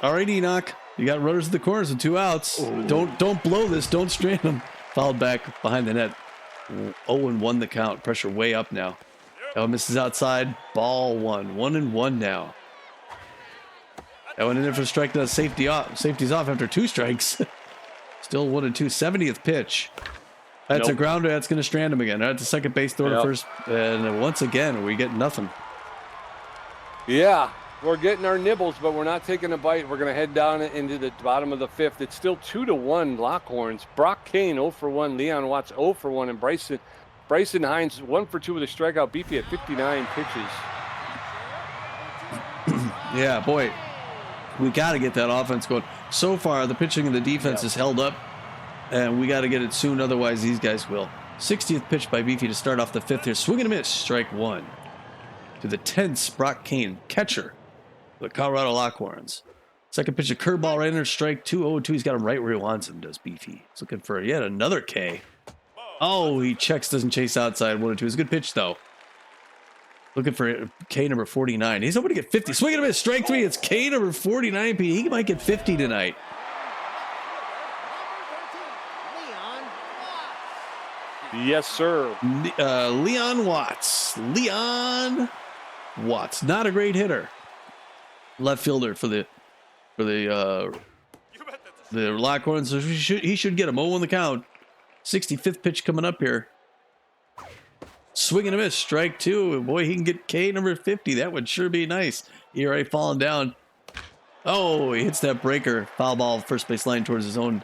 Speaker 1: All right, Enoch. You got runners at the corners and 2 outs. Don't blow this. Don't strand them. Fouled back behind the net. 0-1 the count. Pressure way up now. That one misses outside. Ball 1. 1-1 now. That one in there for a strike. Does safety's off after 2 strikes. Still 1-2. 70th pitch. That's a grounder. That's going to strand him again. At the 2nd base, throw to 1st. And once again, we get nothing.
Speaker 2: Yeah. We're getting our nibbles, but we're not taking a bite. We're going to head down into the bottom of the 5th. It's still 2-1 Lockhorns. Brock Kane 0 for 1. Leon Watts 0 for 1. And Bryson Hines 1 for 2 with a strikeout. Beefy at 59 pitches.
Speaker 1: Yeah, boy. We got to get that offense going. So far, the pitching and the defense has held up And we got to get it soon, otherwise these guys will. 60th pitch by Beefy to start off the 5th here. Swing and a miss, strike 1. To the 10th, Brock Kane, catcher, the Colorado Lockhorns. Second pitch, a curveball right under, strike 2. 0-2. He's got him right where he wants him, does Beefy. He's looking for yet another K. Oh, he checks, doesn't chase outside. 1-2. It's a good pitch, though. Looking for K number 49. He's hoping to get 50. Swing and a miss, strike 3. It's K number 49. He might get 50 tonight.
Speaker 2: Yes, sir.
Speaker 1: Leon Watts. Leon Watts. Not a great hitter. Left fielder for the Lockhorns. So he should get him. 0 the count. 65th pitch coming up here. Swing and a miss. Strike 2. Boy, he can get K number 50. That would sure be nice. ERA falling down. Oh, he hits that breaker. Foul ball first base line towards his own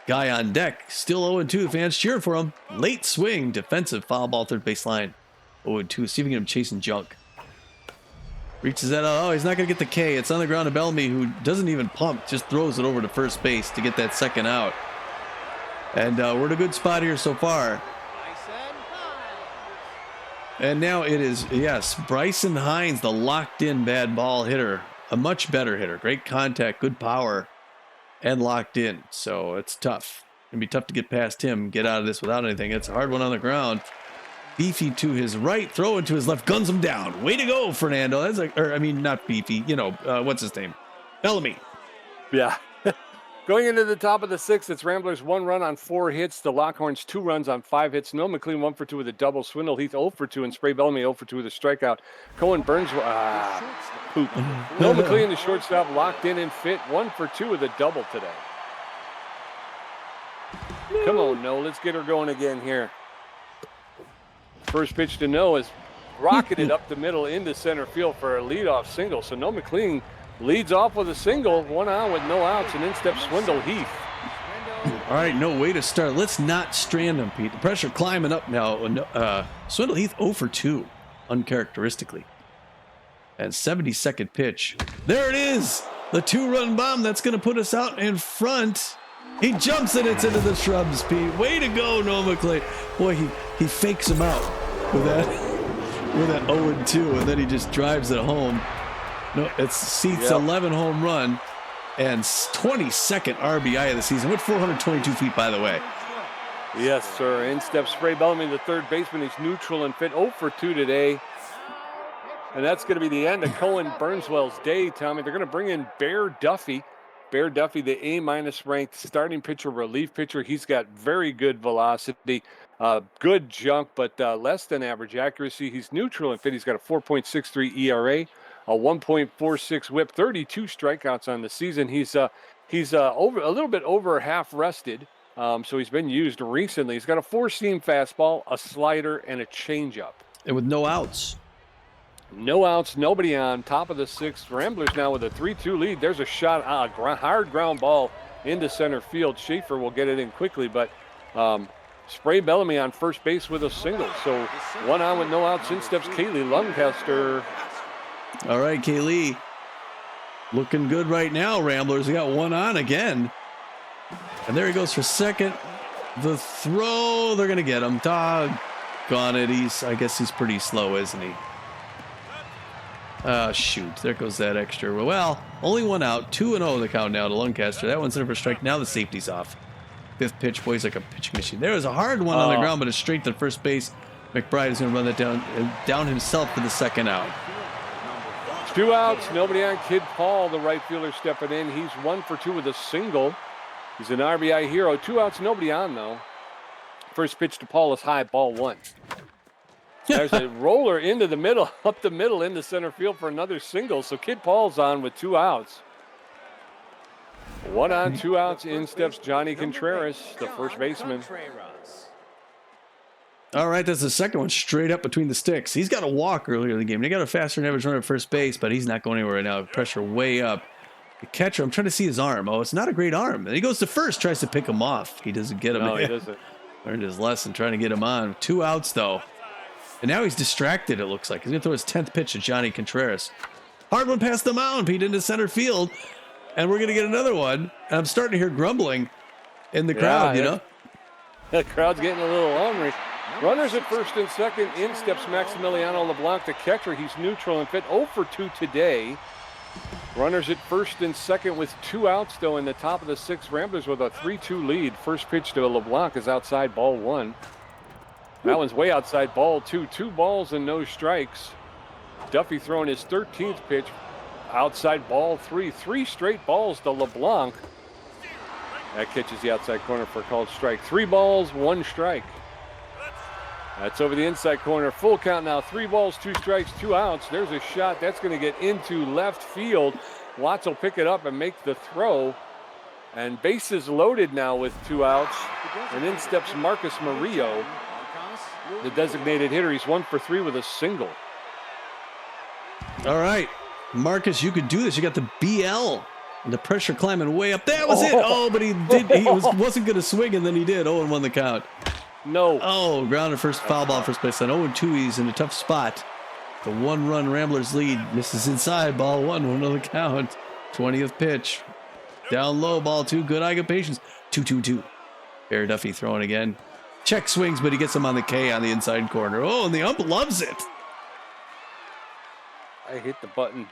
Speaker 1: guy on deck. Still 0-2. Fans cheering for him. Late swing. Defensive foul ball third base line. 0-2. See if we can get him chasing junk. Reaches that. Oh, he's not going to get the K. It's on the ground to Bellamy, who doesn't even pump. Just throws it over to first base to get that second out. And we're in a good spot here so far. And now it is, yes, Bryson Hines, the locked-in bad ball hitter. A much better hitter. Great contact, good power, and locked in. So it's tough. It's going to be tough to get past him, get out of this without anything. It's a hard one on the ground. Beefy to his right, throw it to his left, guns him down. Way to go, Fernando. That's like, or I mean, not Beefy. You know, what's his name? Bellamy.
Speaker 2: Yeah. Going into the top of the 6th, it's Ramblers 1 run on 4 hits. The Lockhorns 2 runs on 5 hits. Noah McLean 1 for 2 with a double. Swindle Heath 0 for 2 and Spray Bellamy 0 for 2 with a strikeout. Cohen Burns, poop. Noah McLean, the shortstop, locked in and fit 1 for 2 with a double today. Come on, Noah, let's get her going again here. First pitch to Noah is rocketed up the middle into center field for a leadoff single. So Noah McLean leads off with a single, 1 out with no outs, and in steps Swindle Heath.
Speaker 1: All right, no way to start. Let's not strand him, Pete. The pressure climbing up now. Swindle Heath 0 for 2, uncharacteristically. And 72nd pitch. There it is! The 2-run bomb that's going to put us out in front. He jumps and it's into the shrubs, Pete. Way to go, Noah McLean. Boy, he fakes him out with that 0-2, and then he just drives it home. No, it's Seath's 11 home run and 22nd RBI of the season. With 422 feet, by the way.
Speaker 2: Yes, sir. In steps Spray Bellamy, the third baseman. He's neutral and fit 0 for 2 today. And that's going to be the end of Cohen Burnswell's day, Tommy. They're going to bring in Bear Duffy. Bear Duffy, the A- ranked starting pitcher, relief pitcher. He's got very good velocity, good junk, but less than average accuracy. He's neutral and fit. He's got a 4.63 ERA, a 1.46 WHIP, 32 strikeouts on the season. He's over a little bit over half rested, so he's been used recently. He's got a 4-seam fastball, a slider, and a changeup.
Speaker 1: And with no outs.
Speaker 2: No outs, nobody on. Top of the 6th. Ramblers now with a 3-2 lead. There's a shot, hard ground ball into center field. Schaefer will get it in quickly, but Spray Bellamy on first base with a single. So 1 out with no outs. In steps Kaylee Lancaster.
Speaker 1: All right, Kaylee. Looking good right now, Ramblers. They got 1 on again. And there he goes for second. The throw, they're going to get him. Doggone it. I guess he's pretty slow, isn't he? Oh, shoot. There goes that extra. Well, only 1 out. 2-0 the count now to Lancaster. That one's in for strike. Now the safety's off. 5th pitch, boys, like a pitching machine. There was a hard one on the ground, but it's straight to first base. McBride is going to run that down himself for the second out.
Speaker 2: 2 outs, nobody on. Kid Paul, the right fielder, stepping in. He's 1 for 2 with a single. He's an RBI hero. 2 outs, nobody on, though. First pitch to Paul is high, ball 1. There's a roller into the middle, up the middle into center field for another single. So Kid Paul's on with 2 outs. 1 on, 2 outs. In steps Johnny Contreras, the first baseman.
Speaker 1: All right, that's the second one straight up between the sticks. He's got a walk earlier in the game. They got a faster than average runner at first base, but he's not going anywhere right now. Pressure way up. The catcher, I'm trying to see his arm. Oh, it's not a great arm. And he goes to first, tries to pick him off. He doesn't get him.
Speaker 2: No, he doesn't.
Speaker 1: Learned his lesson trying to get him on. 2 outs, though. And now he's distracted, it looks like. He's going to throw his 10th pitch to Johnny Contreras. Hard one past the mound, Pete, into center field. And we're going to get another one. And I'm starting to hear grumbling. in the crowd, you know?
Speaker 2: The crowd's getting a little hungry. Runners at first and second. In steps Maximiliano LeBlanc, the catcher. He's neutral and fit. 0 for 2 today. Runners at first and second with 2 outs, though, in the top of the 6th. Ramblers with a 3-2 lead. First pitch to LeBlanc is outside, ball 1. That one's way outside, ball 2. 2 balls and no strikes. Duffy throwing his 13th pitch. Outside, ball 3. 3 straight balls to LeBlanc. That catches the outside corner for a called strike. 3 balls, 1 strike. That's over the inside corner. Full count now. 3 balls, 2 strikes, 2 outs. There's a shot. That's going to get into left field. Watts will pick it up and make the throw. And bases loaded now with 2 outs. And in steps Marcus Murillo, the designated hitter. He's 1 for 3 with a single.
Speaker 1: All right, Marcus, you could do this. You got the BL. And the pressure climbing way up. That was it. Oh, but he wasn't going to swing, and then he did. 0-1 the count.
Speaker 2: No.
Speaker 1: Oh, grounded first, foul ball first base. Then 0-2, he's in a tough spot. The 1-run Ramblers lead. Misses inside, ball 1 the count. 20th pitch. Down low, ball 2. Good eye, good patience. 2-2-2. Bear Duffy throwing again. Check swings, but he gets him on the K on the inside corner. Oh, and the ump loves it.
Speaker 2: I hit the button.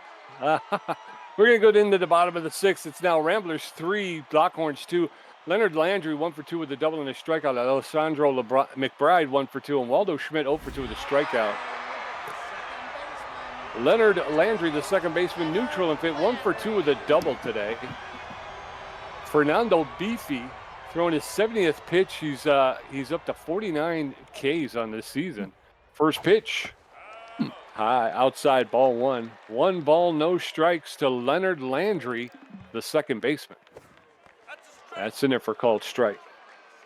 Speaker 2: We're going to go into the bottom of the 6th. It's now Ramblers 3, Lockhorns 2. Leonard Landry 1 for 2 with a double and a strikeout. Alessandro McBride 1 for 2. And Waldo Schmidt 0 for 2 with a strikeout. Leonard Landry, the second baseman, neutral and fit. 1 for 2 with a double today. Fernando Beefy throwing his 70th pitch. He's up to 49 Ks on this season. First pitch. High, outside, ball 1. 1 ball, no strikes to Leonard Landry, the second baseman. That's in there for called strike.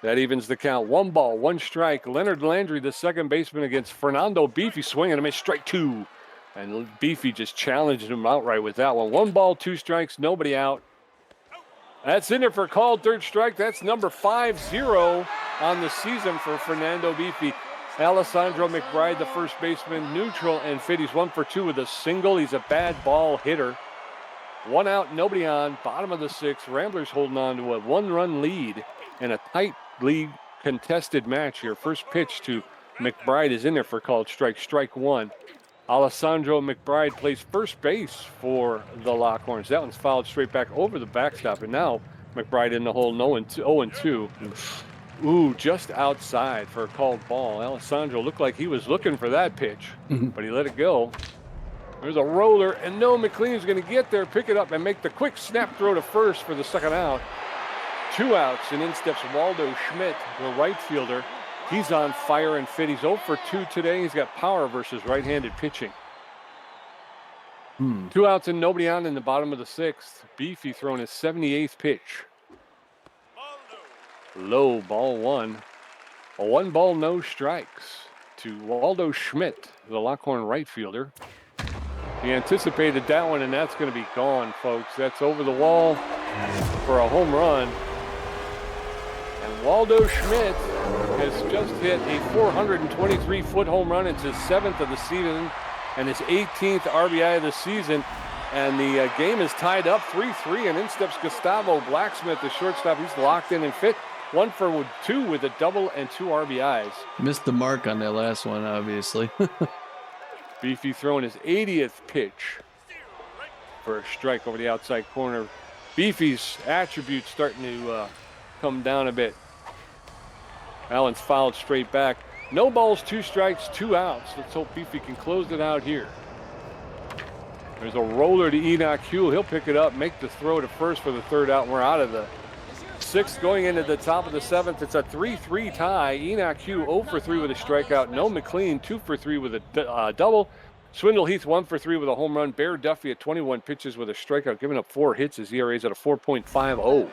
Speaker 2: That evens the count. 1 ball, 1 strike. Leonard Landry, the second baseman, against Fernando Beefy, swinging him at strike 2. And Beefy just challenged him outright with that one. 1 ball, 2 strikes, nobody out. That's in there for called third strike. That's number 5-0 on the season for Fernando Beefy. Alessandro McBride, the first baseman, neutral and fit. He's 1 for 2 with a single. He's a bad ball hitter. 1 out, nobody on. Bottom of the 6th. Ramblers holding on to a 1-run lead in a tight league contested match here. First pitch to McBride is in there for called strike. Strike 1. Alessandro McBride plays first base for the Lockhorns. That one's fouled straight back over the backstop. And now McBride in the hole, 0-2. Ooh, just outside for a called ball. Alessandro looked like he was looking for that pitch, but he let it go. There's a roller, and Noah McLean's going to get there, pick it up, and make the quick snap throw to first for the second out. 2 outs, and in steps Waldo Schmidt, the right fielder. He's on fire and fit. He's 0 for 2 today. He's got power versus right-handed pitching. 2 outs and nobody on in the bottom of the 6th. Beefy throwing his 78th pitch. Low, ball 1. A 1 ball, no strikes to Waldo Schmidt, the Lockhorn right fielder. He anticipated that one, and that's going to be gone, folks. That's over the wall for a home run. And Waldo Schmidt has just hit a 423-foot home run. It's his 7th of the season and his 18th RBI of the season. And the game is tied up 3-3, and in steps Gustavo Blacksmith, the shortstop. He's locked in and fit. 1 for 2 with a double and 2 RBIs.
Speaker 1: Missed the mark on that last one, obviously.
Speaker 2: Beefy throwing his 80th pitch for a strike over the outside corner. Beefy's attributes starting to come down a bit. Allen's fouled straight back. No balls, 2 strikes, 2 outs. Let's hope Beefy can close it out here. There's a roller to Enoch Hugh. He'll pick it up, make the throw to first for the 3rd out, and we're out of the 6th. Going into the top of the 7th, it's a 3-3 tie. Enoch Hugh 0 for 3 with a strikeout. No McLean 2 for 3 with a double. Swindle Heath 1 for 3 with a home run. Bear Duffy at 21 pitches with a strikeout, giving up 4 hits. His ERA is at a 4.50.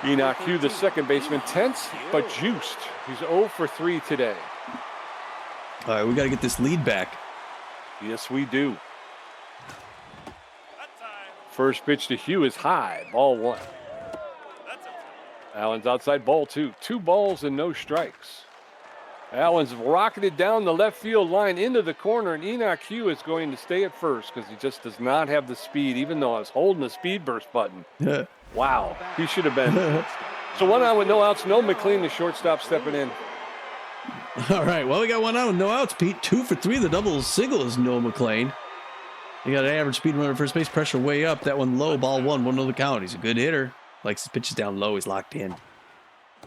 Speaker 2: Enoch Hugh, the second baseman, tense but juiced. He's 0 for 3 today.
Speaker 1: All right, we got to get this lead back.
Speaker 2: Yes, we do. First pitch to Hugh is high, ball 1. Allen's outside, ball 2. 2 balls and no strikes. Allen's rocketed down the left field line into the corner, and Enoch Hugh is going to stay at first because he just does not have the speed, even though I was holding the speed burst button. Wow, he should have been So 1 out with no outs. No McLean, the shortstop, stepping in.
Speaker 1: All right. Well, we got 1 out with no outs, Pete. 2 for 3. The double single is Noah McLean. You got an average speed runner at first base. Pressure way up. That one low. Ball 1. 1 to the count. He's a good hitter. Likes his pitches down low. He's locked in.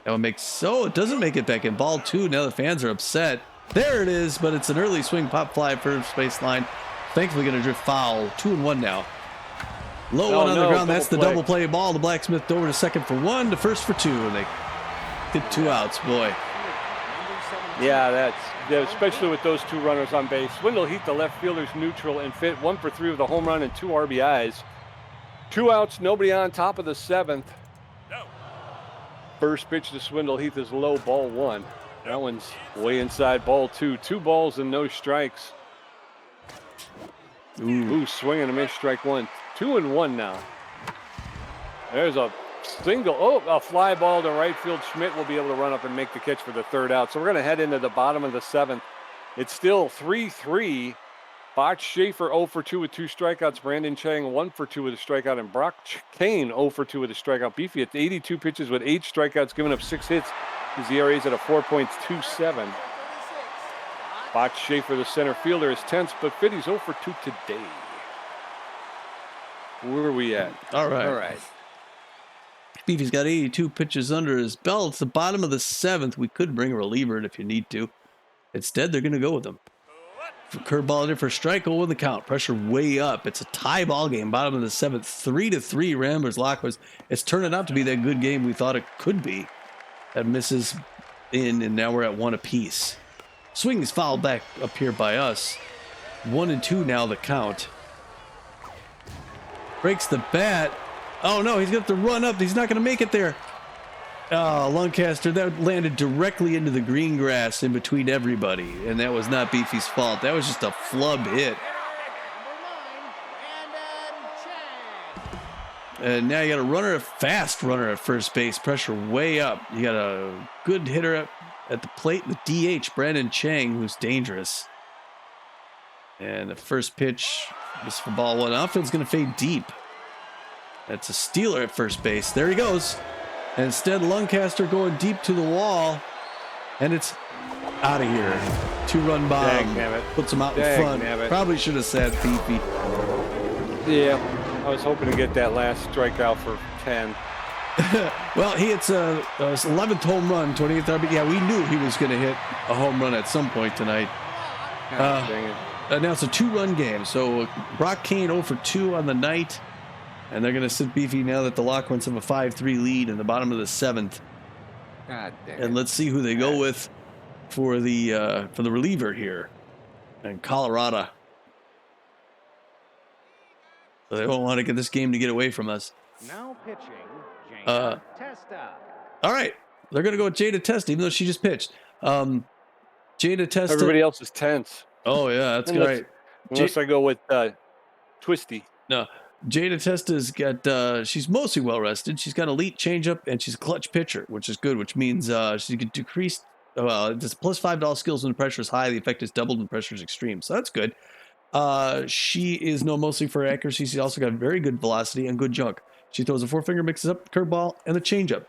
Speaker 1: That one makes so it doesn't make it back in. Ball 2. Now the fans are upset. There it is, but it's an early swing pop fly first base line. Thankfully going to drift foul. 2-1 now. Low one on the ground. That's the double play ball. The Blacksmith over to second for 1, to first for 2, and they get 2 outs. Boy.
Speaker 2: Yeah, especially with those 2 runners on base. Swindle Heath, the left fielder's neutral and fit. 1 for 3 with a home run and 2 RBIs. 2 outs, nobody on, top of the 7th.
Speaker 3: No.
Speaker 2: First pitch to Swindle Heath is low, ball 1. That one's way inside, ball 2. 2 balls and no strikes. Ooh, swing and a miss, strike 1. 2-1 now. There's a single. Oh, a fly ball to right field. Schmidt will be able to run up and make the catch for the 3rd out. So we're going to head into the bottom of the 7th. It's still 3-3. Botch Schaefer 0 for 2 with 2 strikeouts. Brandon Chang 1 for 2 with a strikeout. And Brock Kane 0 for 2 with a strikeout. Beefy at 82 pitches with 8 strikeouts, giving up 6 hits. His ERA is at a 4.27. Botch Schaefer, the center fielder, is tense, but Fitty's 0 for 2 today. Where are we at?
Speaker 1: All right. Beefy's got 82 pitches under his belt. It's the bottom of the 7th. We could bring a reliever in if you need to. Instead, they're going to go with him. Curveball in for strike, 0 in the count. Pressure way up. It's a tie ball game. Bottom of the 7th, 3-3. Ramblers Lockhorns. It's turning out to be that good game we thought it could be. That misses in, and now we're at 1 apiece. Swing is fouled back up here by us. 1-2 now the count. Breaks the bat. Oh no, he's got to run up. He's not going to make it there. Oh, Lancaster, that landed directly into the green grass in between everybody, and that was not Beefy's fault. That was just a flub hit. And now you got a runner, a fast runner at first base. Pressure way up. You got a good hitter at the plate, the DH, Brandon Chang, who's dangerous. And the first pitch is for ball 1. Outfield's going to fade deep. That's a stealer at first base. There he goes. And instead, Lancaster going deep to the wall. And it's out of here. 2-run bomb. Puts him out in front. Probably should have said Beefy.
Speaker 2: Yeah, I was hoping to get that last strikeout for 10.
Speaker 1: Well, he hits a 11th home run, 28th RBI. Yeah, we knew he was going to hit a home run at some point tonight.
Speaker 2: Dang it.
Speaker 1: Now it's a 2-run game. So Brock Kane 0 for 2 on the night. And they're going to sit Beefy now that the Lockhorns have a 5-3 lead in the bottom of the 7th.
Speaker 2: God damn it.
Speaker 1: And let's see who they go with for the reliever here. And Colorado. So they won't want to get this game to get away from us.
Speaker 4: Now pitching, Jada Testa.
Speaker 1: All right. They're going to go with Jada Testa, even though she just pitched. Jada Testa.
Speaker 2: Everybody else is tense.
Speaker 1: Oh, yeah, that's great.
Speaker 2: Unless I go with Twisty.
Speaker 1: No. Jada Testa's got, she's mostly well rested. She's got elite changeup, and she's a clutch pitcher, which is good, which means she can decrease, it's plus $5 skills when the pressure is high. The effect is doubled when the pressure is extreme. So that's good. She is known mostly for accuracy. She's also got very good velocity and good junk. She throws a 4-finger, mixes up the curveball and the changeup.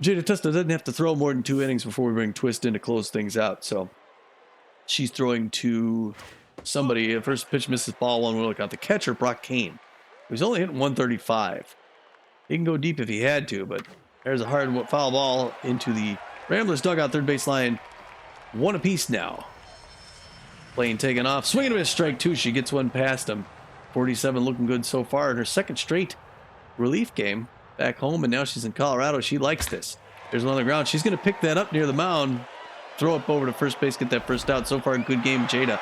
Speaker 1: Jada Testa doesn't have to throw more than 2 innings before we bring Twist in to close things out. So she's throwing to somebody. First pitch misses, ball 1. We'll look out the catcher, Brock Kane. He's only hitting 135. He can go deep if he had to, but there's a hard foul ball into the Ramblers dugout, third base line. 1 apiece now. Plane taken off. Swing and a miss, strike 2. She gets one past him. 47 looking good so far in her second straight relief game back home, and now she's in Colorado. She likes this. There's one on the ground. She's going to pick that up near the mound, throw up over to first base, get that first out. So far, a good game, Jada.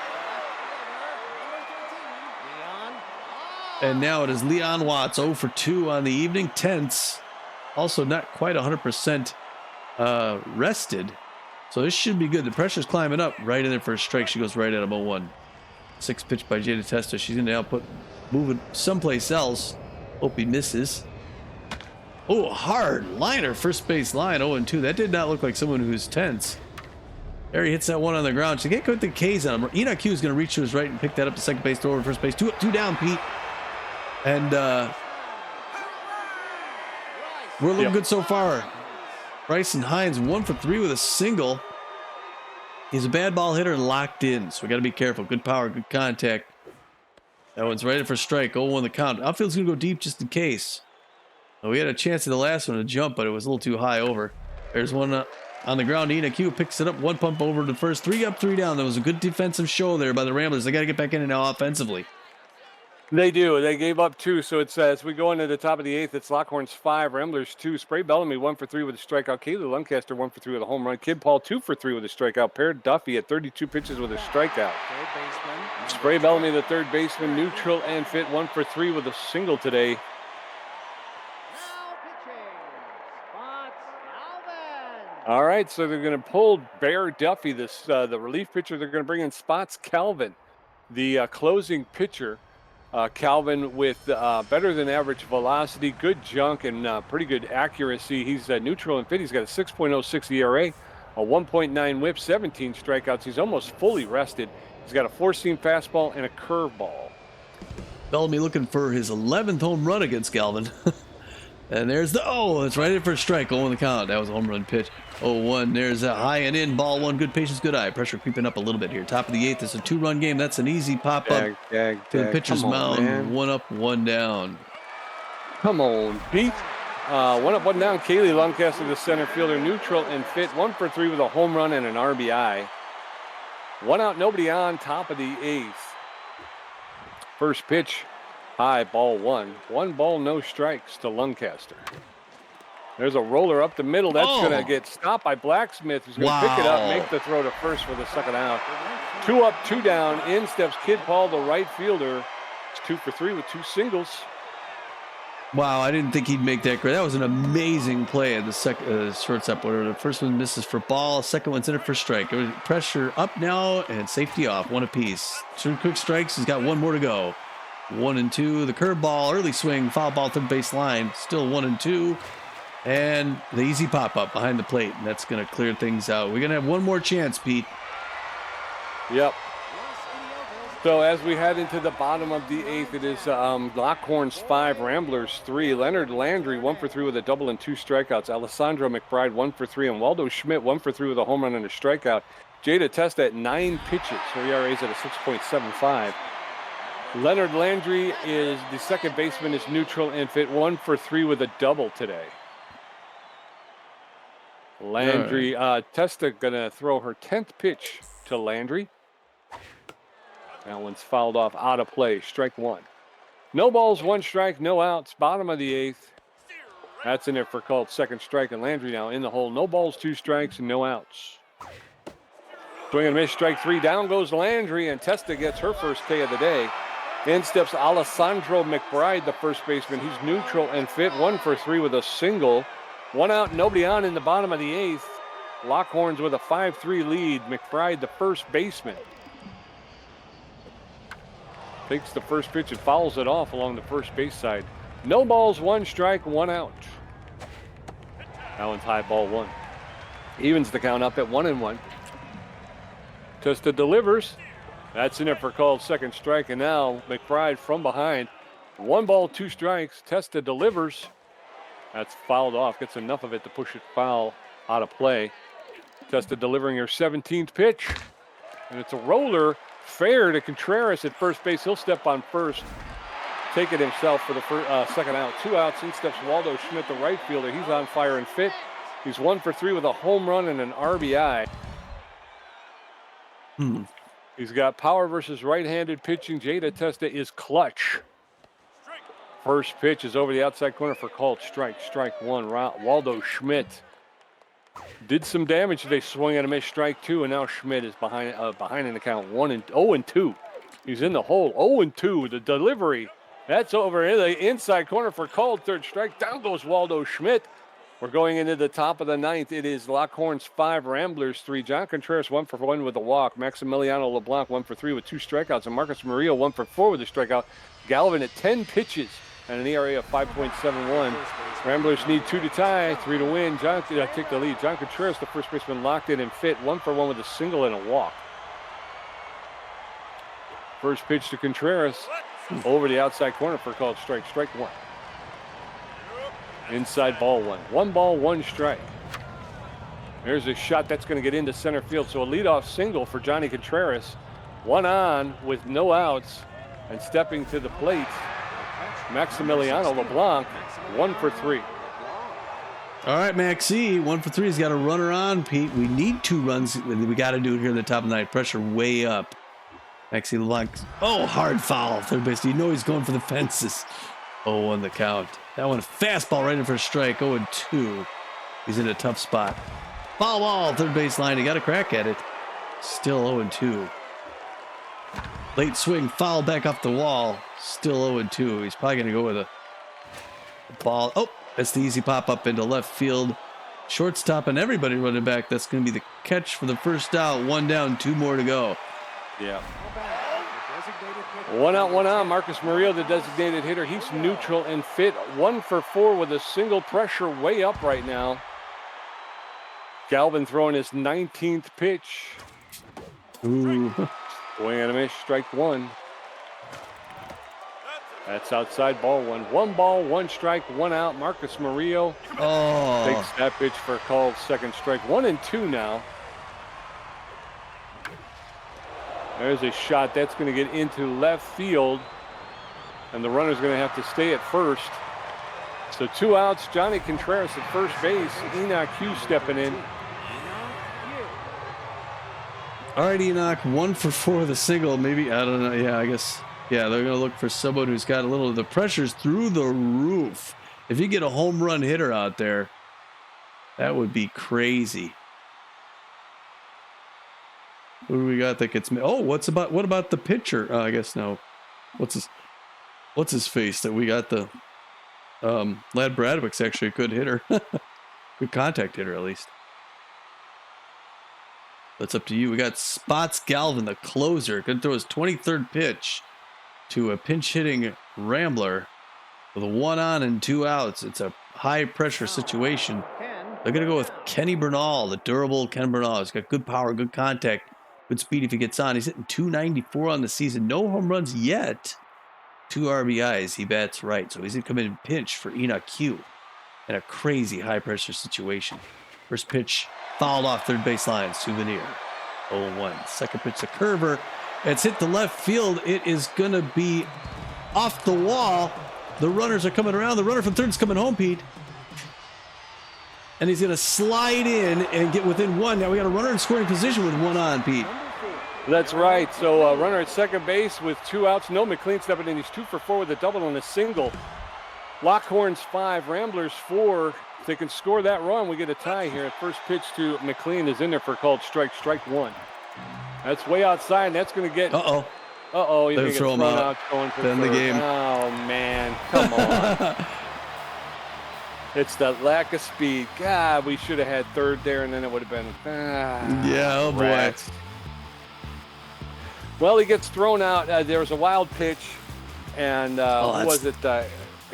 Speaker 1: And now it is Leon Watts, 0 for 2 on the evening. Tense. Also not quite 100% rested. So this should be good. The pressure's climbing up. Right in there for a strike. She goes right at him, 0-1. 6 pitch by Jada Testa. She's going to now move it someplace else. Hope he misses. Oh, hard liner, first base line, 0-2. That did not look like someone who's tense. There he hits that one on the ground. She can't put the K's on him. Enoch Hughes is going to reach to his right and pick that up to second base, throw over to first base. Two down, Pete. And We're looking good so far. Bryson Hines 1 for 3 with a single. He's a bad ball hitter and locked in, so we got to be careful. Good power, good contact. That one's right in for strike. 0-1 the count. Outfield's going to go deep just in case. Well, we had a chance at the last one to jump, but it was a little too high over. There's one on the ground. Ina Q picks it up. 1 pump over to first. 3 up, 3 down. That was a good defensive show there by the Ramblers. They got to get back in it now offensively.
Speaker 2: They do. They gave up 2, so it's as we go into the top of the 8th, it's Lockhorns 5, Ramblers 2. Spray Bellamy 1 for 3 with a strikeout. Kaylee Lancaster 1 for 3 with a home run. Kid Paul 2 for 3 with a strikeout. Pear Duffy at 32 pitches with a strikeout. Spray Bellamy, the third baseman, neutral and fit, 1 for 3 with a single today. All right, so they're going to pull Bear Duffy, the relief pitcher. They're going to bring in Spots Calvin, the closing pitcher. Calvin with better than average velocity, good junk, and pretty good accuracy. He's neutral and fit. He's got a 6.06 ERA, a 1.9 whip, 17 strikeouts. He's almost fully rested. He's got a 4-seam fastball and a curveball.
Speaker 1: Bellamy looking for his 11th home run against Galvin. And there's it's right in for a strike. 0 on the count. That was a home run pitch. 0-1. There's a high and in. Ball 1. Good patience, good eye. Pressure creeping up a little bit here. Top of the 8th. It's a 2-run game. That's an easy pop up to the pitcher's mound. Man. 1 up, 1 down.
Speaker 2: Come on, Pete. 1 up, 1 down. Kaylee Lancaster, the center fielder, neutral and fit. 1 for 3 with a home run and an RBI. 1 out, nobody on. Top of the 8th. First pitch. High, ball 1. 1 ball, no strikes to Lancaster. There's a roller up the middle. That's going to get stopped by Blacksmith, who's going to pick it up, make the throw to first for the second out. 2 up, 2 down. In steps Kid Paul, the right fielder. It's 2 for 3 with 2 singles.
Speaker 1: Wow, I didn't think he'd make that great. That was an amazing play at the shortstop order. The first one misses for ball. Second one's in it for strike. Pressure up now and safety off. 1 apiece. 2 quick strikes. He's got 1 more to go. 1 and 2. The curveball, early swing, foul ball, third base line. Still 1 and 2. And the easy pop up behind the plate. And that's going to clear things out. We're going to have 1 more chance, Pete.
Speaker 2: Yep. So as we head into the bottom of the 8th, it is Lockhorns 5, Ramblers 3. Leonard Landry 1 for 3 with a double and 2 strikeouts. Alessandro McBride 1 for 3, and Waldo Schmidt 1 for 3 with a home run and a strikeout. Jada Testa at 9 pitches. Her ERA is at a 6.75. Leonard Landry is the second baseman, is neutral and fit, 1 for 3 with a double today. Landry, Testa gonna throw her 10th pitch to Landry. That one's fouled off, out of play, strike 1. No balls, 1 strike, no outs, bottom of the 8th. That's in there for called second strike, and Landry now in the hole. No balls, 2 strikes, and no outs. Swing and miss, strike 3, down goes Landry, and Testa gets her first K of the day. In steps Alessandro McBride, the first baseman. He's neutral and fit, 1 for 3 with a single. 1 out, nobody on in the bottom of the 8th. Lockhorns with a 5-3 lead. McBride, the first baseman, takes the first pitch and fouls it off along the first base side. No balls, 1 strike, 1 out. That one's high, ball 1. Evens the count up at 1-1. Testa delivers. That's in it for called second strike, and now McBride from behind. 1 ball, 2 strikes. Testa delivers. That's fouled off. Gets enough of it to push it foul out of play. Testa delivering her 17th pitch, and it's a roller. Fair to Contreras at first base. He'll step on first, take it himself for the second out. 2 outs. In steps Waldo Schmidt, the right fielder. He's on fire and fit. He's 1 for 3 with a home run and an RBI. He's got power versus right-handed pitching. Jada Testa is clutch. First pitch is over the outside corner for called strike. Strike 1. Waldo Schmidt did some damage. They swung and a miss, strike 2, and now Schmidt is behind in the count. 0-2. He's in the hole. 0-2. The delivery. That's over in the inside corner for called third strike. Down goes Waldo Schmidt. We're going into the top of the 9th. It is Lockhorns 5, Ramblers 3. John Contreras 1 for 1 with a walk. Maximiliano LeBlanc 1 for 3 with 2 strikeouts. And Marcus Murillo 1 for 4 with a strikeout. Galvin at 10 pitches and an ERA of 5.71. Ramblers need 2 to tie, 3 to win. John take the lead. John Contreras, the first baseman, locked in and fit. 1 for 1 with a single and a walk. First pitch to Contreras over the outside corner for called strike. Strike 1. Inside ball one. 1 ball, 1 strike. There's a shot that's going to get into center field. So a leadoff single for Johnny Contreras. 1 on with no outs. And stepping to the plate, Maximiliano LeBlanc, 1 for 3.
Speaker 1: All right, Maxie, 1 for 3. He's got a runner on, Pete. We need 2 runs. We got to do it here in the top of the ninth. Pressure way up. Maxie LeBlanc. Oh, hard foul. Third base. You know he's going for the fences. 0-1 the count. That one, fastball right in for a strike. 0-2. He's in a tough spot. Foul ball, third base line. He got a crack at it. Still 0-2. Late swing, foul back off the wall. Still 0-2. He's probably going to go with a ball. Oh, that's the easy pop up into left field. Shortstop and everybody running back. That's going to be the catch for the first out. 1 down, 2 more to go.
Speaker 2: Yeah. 1 out, 1 on. Marcus Murillo, the designated hitter. He's neutral and fit. 1 for 4 with a single, pressure way up right now. Galvin throwing his 19th pitch.
Speaker 1: Ooh.
Speaker 2: Swing and a miss, strike 1. That's outside ball 1. 1 ball, 1 strike, 1 out. Marcus Murillo takes that pitch for a called second strike. 1-2 now. There's a shot that's going to get into left field. And the runner's going to have to stay at first. So 2 outs. Johnny Contreras at first base. Enoch Hughes stepping in.
Speaker 1: All right, Enoch, 1 for 4 with a single. Maybe, I don't know. Yeah, I guess. Yeah, they're going to look for someone who's got a little of the pressure's through the roof. If you get a home run hitter out there, that would be crazy. Who do we got that gets me? Oh, what about the pitcher? I guess no. What's his face that we got the Lad Bradwick's actually a good hitter. Good contact hitter at least. That's up to you. We got Spots Galvin, the closer. Could throw his 23rd pitch to a pinch hitting Rambler with a 1 on and 2 outs. It's a high pressure situation. They're going to go with Kenny Bernal, the durable Ken Bernal. He's got good power, good contact, good speed if he gets on. He's hitting 294 on the season. No home runs yet. 2 RBIs. He bats right. So he's going to come in and pinch for Enoch Q in a crazy high pressure situation. First pitch fouled off third base line. Souvenir. 0-1. Second pitch, a curver. It's hit the left field. It is going to be off the wall. The runners are coming around. The runner from third is coming home, Pete. And he's going to slide in and get within 1. Now we got a runner in scoring position with 1 on, Pete.
Speaker 2: That's right. So runner at second base with 2 outs. No McLean stepping in. He's 2 for 4 with a double and a single. Lockhorns 5, Ramblers 4. If they can score that run, we get a tie here. First pitch to McLean is in there for a called strike 1. That's way outside, and that's going to get...
Speaker 1: Uh-oh.
Speaker 2: He's going to get thrown out. Going for
Speaker 1: the game.
Speaker 2: Oh, man. Come on. It's the lack of speed. God, we should have had third there, and then it would have been...
Speaker 1: yeah, oh, boy.
Speaker 2: Well, he gets thrown out. There was a wild pitch, and who was it? I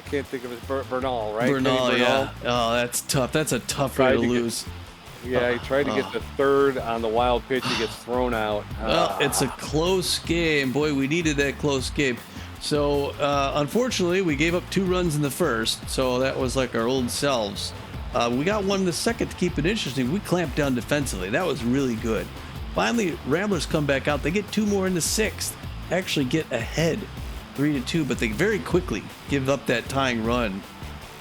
Speaker 2: can't think of his Bernal, right?
Speaker 1: Bernal, yeah. Oh, that's tough. That's a tough way to lose.
Speaker 2: Yeah, he tried to get the third on the wild pitch. He gets thrown out.
Speaker 1: Well, it's a close game. Boy, we needed that close game. So, unfortunately, we gave up 2 runs in the first. So that was like our old selves. We got 1 in the second to keep it interesting. We clamped down defensively. That was really good. Finally, Ramblers come back out. They get 2 more in the 6th. Actually get ahead 3-2, but they very quickly give up that tying run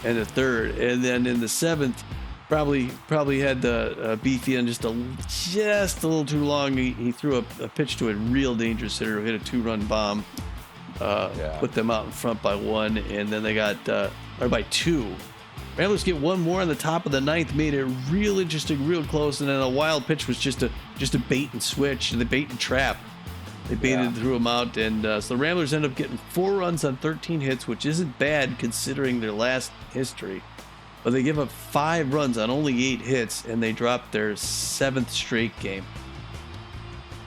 Speaker 1: in the 3rd. And then in the 7th, probably had the Beefy on just a little too long. He threw a pitch to a real dangerous hitter who hit a 2-run bomb. Put them out in front by 1, and then they got by 2. Ramblers get 1 more on the top of the 9th, made it real interesting, real close, and then a wild pitch was just a bait and switch, the bait and trap. They baited and threw them out, and so the Ramblers end up getting 4 runs on 13 hits, which isn't bad considering their last history. But they give up 5 runs on only 8 hits, and they drop their 7th straight game.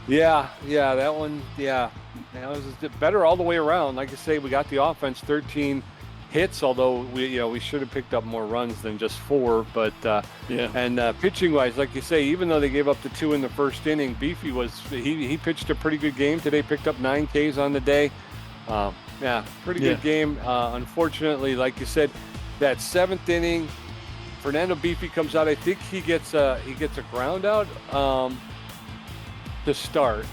Speaker 2: Yeah, that one, yeah. That was better all the way around. Like I say, we got the offense, 13 hits, although we should have picked up more runs than just 4. But and pitching wise, like you say, even though they gave up the 2 in the first inning, Beefy he pitched a pretty good game today. Picked up 9 Ks on the day. Pretty good game. Unfortunately, like you said, that 7th inning, Fernando Beefy comes out. I think he gets a ground out to start.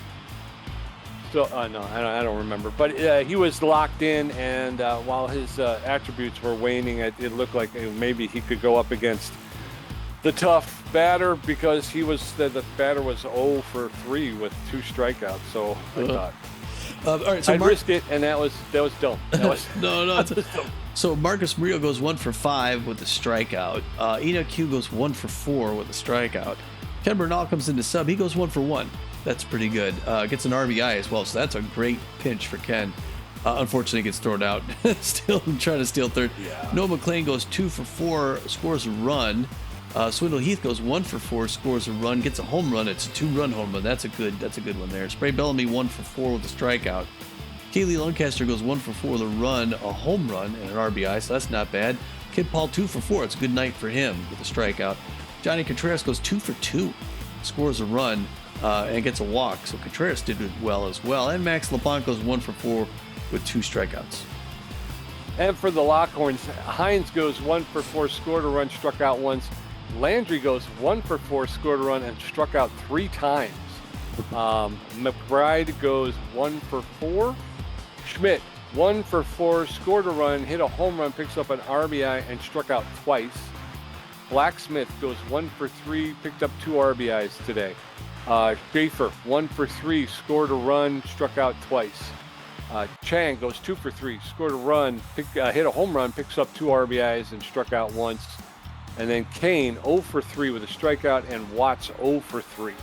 Speaker 2: So no, I don't remember. But he was locked in, and while his attributes were waning, it looked like maybe he could go up against the tough batter, because the batter was 0 for 3 with 2 strikeouts. So I thought.
Speaker 1: All right, so
Speaker 2: I risked it, and that was dumb. That was,
Speaker 1: no. So Marcus Murillo goes 1 for 5 with a strikeout. Enoch Q goes 1 for 4 with a strikeout. Ken Bernal comes into sub. He goes 1 for 1. That's pretty good. Gets an RBI as well, so that's a great pinch for Ken. Unfortunately, gets thrown out. Still trying to steal third.
Speaker 2: Yeah.
Speaker 1: Noah McLean goes 2 for 4, scores a run. Swindle Heath goes 1 for 4, scores a run, gets a home run. It's a 2-run home run. That's a good one there. Spray Bellamy 1 for 4 with a strikeout. Keely Lancaster goes 1 for 4 with a run, a home run, and an RBI, so that's not bad. Kid Paul 2 for 4. It's a good night for him with a strikeout. Johnny Contreras goes 2 for 2, scores a run, and gets a walk. So Contreras did it well as well. And Max LaPont goes 1 for 4 with 2 strikeouts.
Speaker 2: And for the Lockhorns, Hines goes 1 for 4, scored a run, struck out once. Landry goes 1 for 4, scored a run, and struck out 3 times. McBride goes 1 for 4. Schmidt 1 for 4, scored a run, hit a home run, picks up an RBI, and struck out twice. Blacksmith goes 1 for 3, picked up 2 RBIs today. Schaefer 1 for 3, scored a run, struck out twice. Chang goes 2 for 3, scored a run, hit a home run, picks up 2 RBIs, and struck out once. And then Kane 0 for 3 with a strikeout, and Watts 0 for 3.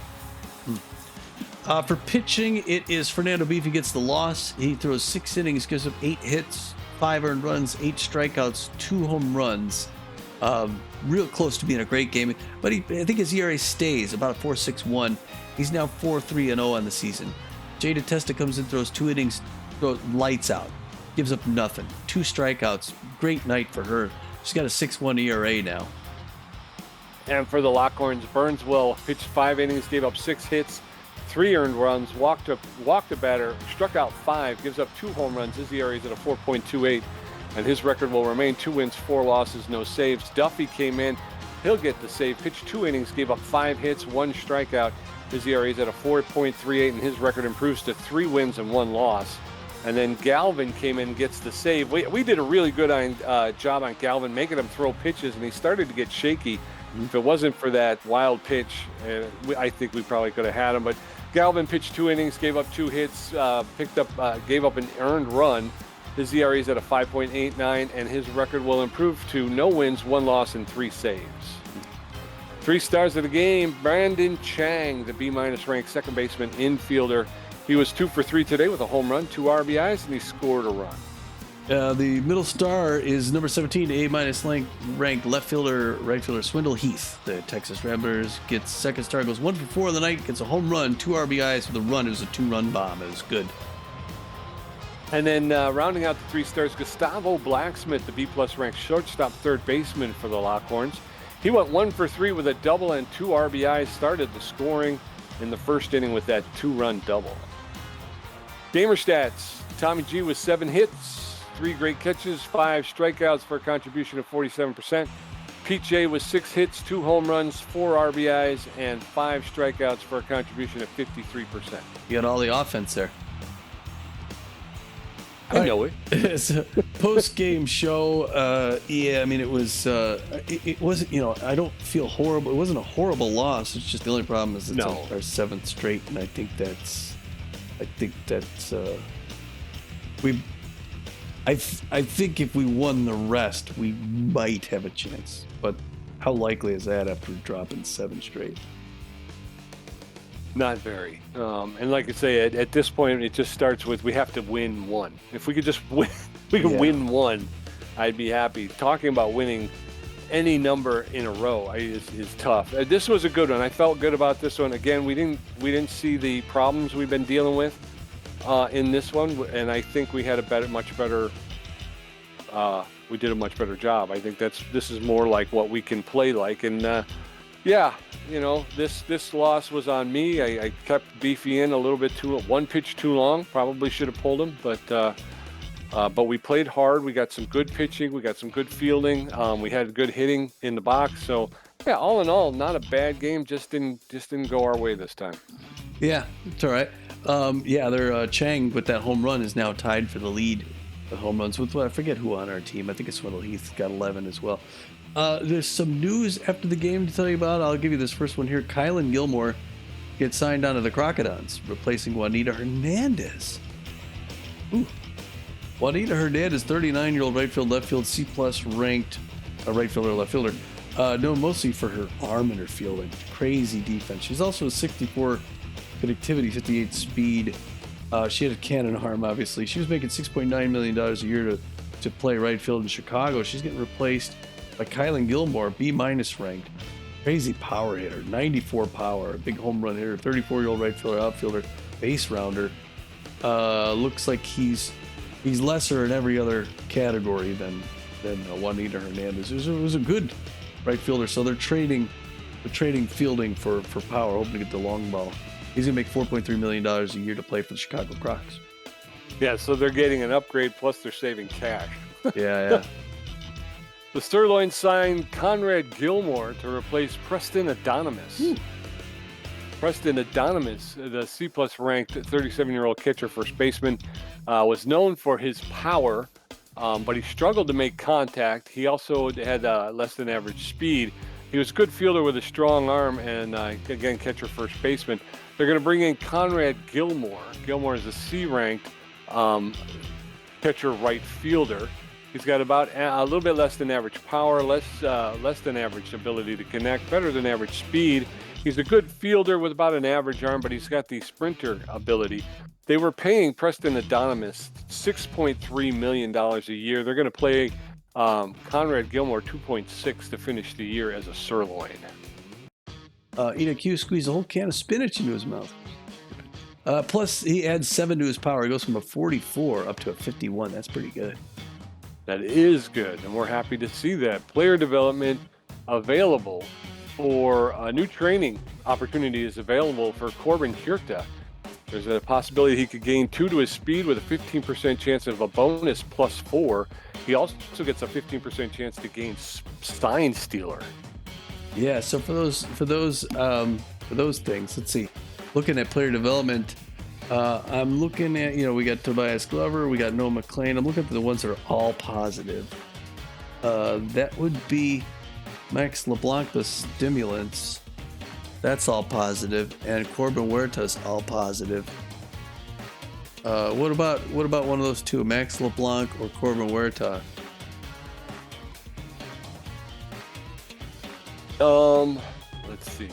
Speaker 1: For pitching, it is Fernando Beefy gets the loss. He throws 6 innings, gives up 8 hits, 5 earned runs, 8 strikeouts, 2 home runs. Real close to being a great game, but I think his ERA stays about a 4.61. He's now 4.3-0 on the season. Jada Testa comes in, throws 2 innings, throws lights out, gives up nothing, 2 strikeouts. Great night for her. She's got a 6.1 ERA now.
Speaker 2: And for the Lockhorns, Burnswell pitched 5 innings, gave up 6 hits, 3 earned runs, walked a batter, struck out 5, gives up 2 home runs. His ERA is at a 4.28, and his record will remain 2 wins, 4 losses, no saves. Duffy came in. He'll get the save. Pitched 2 innings, gave up 5 hits, 1 strikeout. His ERA is at a 4.38, and his record improves to 3 wins and 1 loss. And then Galvin came in and gets the save. We did a really good job on Galvin, making him throw pitches, and he started to get shaky. If it wasn't for that wild pitch, I think we probably could have had him. But Galvin pitched 2 innings, gave up 2 hits, gave up an earned run. His ERA is at a 5.89, and his record will improve to no wins, 1 loss, and 3 saves. 3 stars of the game, Brandon Chang, the B- ranked second baseman infielder. He was 2 for 3 today with a home run, 2 RBIs, and he scored a run.
Speaker 1: The middle star is number 17, A-ranked left fielder, right fielder Swindle Heath. The Texas Ramblers gets second star, goes 1 for 4 of the night, gets a home run, 2 RBIs with a run. It was a 2-run bomb. It was good.
Speaker 2: And then rounding out the 3 stars, Gustavo Blacksmith, the B+ ranked shortstop third baseman for the Lockhorns. He went 1 for 3 with a double and 2 RBIs, started the scoring in the first inning with that 2-run double. Gamer stats, Tommy G with 7 hits, 3 great catches, 5 strikeouts for a contribution of 47%. Pete J with 6 hits, 2 home runs, 4 RBIs, and 5 strikeouts for a contribution of 53%.
Speaker 1: You got all the offense there.
Speaker 2: I know it.
Speaker 1: It's a post-game show. Yeah, I mean, it was. It wasn't. I don't feel horrible. It wasn't a horrible loss. It's just the only problem is it's our 7th straight, and I think that's. I think if we won the rest, we might have a chance. But how likely is that after dropping 7 straight?
Speaker 2: Not very. And like I say, at this point, it just starts with we have to win 1. If we could just win, win 1, I'd be happy. Talking about winning any number in a row is tough. This was a good one. I felt good about this one. Again, we didn't see the problems we've been dealing with in this one, and I think we had much better. We did a much better job. I think this is more like what we can play like, and yeah. This loss was on me. I kept Beefy in a little bit 1 pitch too long. Probably should have pulled him, but But we played hard. We got some good pitching. We got some good fielding. We had good hitting in the box. So, yeah, all in all, not a bad game. Just didn't go our way this time.
Speaker 1: Yeah, it's all right. Their Chang with that home run is now tied for the lead of home runs with, I forget who on our team. I think it's Swindle Heath got 11 as well. There's some news after the game to tell you about. I'll give you this first one here. Kylan Gilmore gets signed onto the Crocodiles, replacing Juanita Hernandez. Ooh. Juanita Hernandez, 39-year-old right field, left field, C-plus ranked right fielder, left fielder. Known mostly for her arm and her fielding. Crazy defense. She's also a 64 connectivity, 58 speed. She had a cannon arm, obviously. She was making $6.9 million a year to play right field in Chicago. She's getting replaced by Kylan Gilmore, B-minus ranked. Crazy power hitter, 94 power, a big home run hitter, 34-year-old right fielder, outfielder, base rounder. Looks like he's lesser in every other category than Juanita Hernandez. It was a good right fielder, so they're trading fielding for power, hoping to get the long ball. He's gonna make $4.3 million a year to play for the Chicago Crocs.
Speaker 2: Yeah, so they're getting an upgrade, plus they're saving cash.
Speaker 1: Yeah.
Speaker 2: The Sirloin signed Conrad Gilmore to replace Preston Adonimus. Ooh. Preston Adonimus, the C-plus ranked 37-year-old catcher first baseman, was known for his power, but he struggled to make contact. He also had less than average speed. He was a good fielder with a strong arm and, again, catcher first baseman. They're going to bring in Conrad Gilmore. Gilmore is a C-ranked catcher right fielder. He's got about a little bit less than average power, less than average ability to connect, better than average speed. He's a good fielder with about an average arm, but he's got the sprinter ability. They were paying Preston Adonimus $6.3 million a year. They're going to play Conrad Gilmore $2.6 to finish the year as a sirloin.
Speaker 1: Ina Q squeezed a whole can of spinach into his mouth. Plus, he adds 7 to his power. He goes from a 44 up to a 51. That's pretty good.
Speaker 2: That is good, and we're happy to see that. Player development available for a new training opportunity is available for Corbin Kierta. There's a possibility he could gain 2 to his speed with a 15% chance of a bonus plus 4. He also gets a 15% chance to gain sign stealer.
Speaker 1: Yeah, so for those things, let's see. Looking at player development, I'm looking at, we got Tobias Glover, we got Noah McClain. I'm looking at the ones that are all positive. That would be Max LeBlanc, the stimulants. That's all positive, and Corbin Huerta's all positive. What about one of those two, Max LeBlanc or Corbin Huerta?
Speaker 2: Let's see.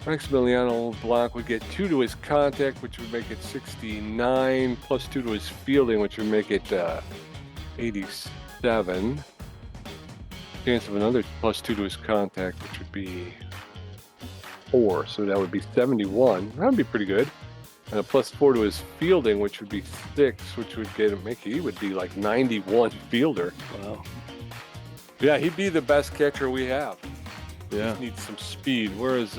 Speaker 2: Maximiliano LeBlanc would get 2 to his contact, which would make it 69, plus 2 to his fielding, which would make it 87. Chance of another plus 2 to his contact, which would be 4, so that would be 71. That would be pretty good. And a plus 4 to his fielding, which would be 6, which would get him, he would be like 91 fielder.
Speaker 1: Wow.
Speaker 2: Yeah, he'd be the best catcher we have.
Speaker 1: Yeah.
Speaker 2: Just needs some speed. Whereas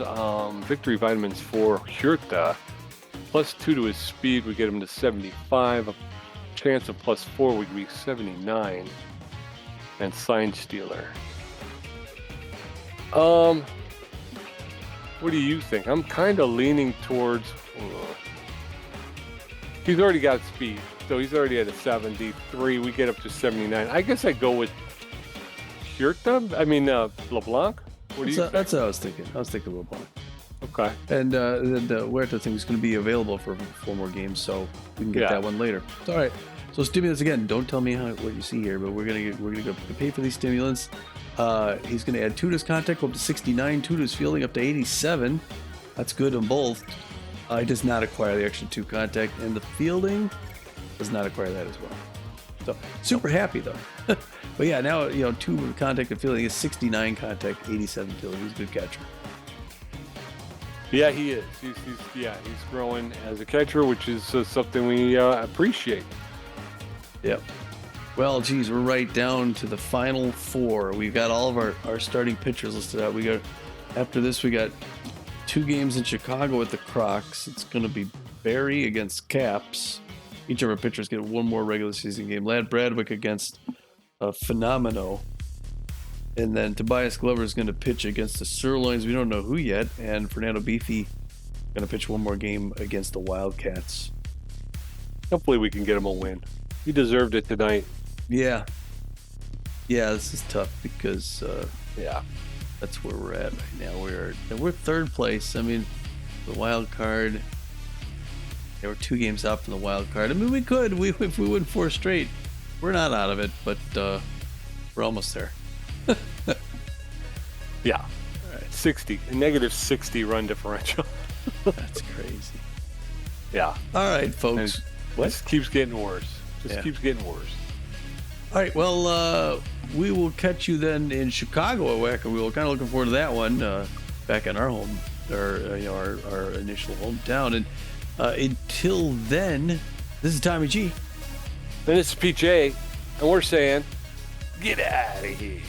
Speaker 2: Victory Vitamins for Huerta, plus 2 to his speed would get him to 75. A chance of plus 4 would be 79. And Sign Stealer. What do you think? I'm kind of leaning towards... he's already got speed, so he's already at a 73. We get up to 79. I guess I'd go with LeBlanc. What do you think?
Speaker 1: That's what I was thinking. I was thinking LeBlanc.
Speaker 2: Okay.
Speaker 1: And the Huerta thing is going to be available for 4 more games, so we can get that one later. It's all right. So stimulants again. Don't tell me what you see here, but we're gonna go pay for these stimulants. He's going to add 2 to his contact, go up to 69, 2 to his fielding, up to 87. That's good on both. He does not acquire the extra 2 contact, and the fielding does not acquire that as well. So super happy though. But yeah, now 2 contact and fielding is 69 contact, 87 fielding. He's a good catcher.
Speaker 2: Yeah, he is. He's growing as a catcher, which is something we appreciate.
Speaker 1: Yep. Well, geez, we're right down to the final 4. We've got all of our starting pitchers listed out. After this, we got 2 games in Chicago with the Crocs. It's going to be Barry against Caps. Each of our pitchers get one more regular season game. Lad Bradwick against Phenomeno. And then Tobias Glover is going to pitch against the Sirloins. We don't know who yet. And Fernando Beefy going to pitch one more game against the Wildcats.
Speaker 2: Hopefully we can get him a win. He deserved it tonight.
Speaker 1: Yeah. Yeah, this is tough because that's where we're at right now. We're third place. I mean, the wild card. There were 2 games out from the wild card. I mean, we could if we win 4 straight. We're not out of it, but we're almost there.
Speaker 2: Yeah.
Speaker 1: All right.
Speaker 2: 60, a negative 60 run differential.
Speaker 1: That's crazy.
Speaker 2: Yeah.
Speaker 1: All right, folks.
Speaker 2: This keeps getting worse. Keeps getting worse.
Speaker 1: All right, well, we will catch you then in Chicago at Wacker Wheel. Kind of looking forward to that one back in our home, or our initial hometown. And until then, this is Tommy G.
Speaker 2: And it's PJ, and we're saying, get out of here.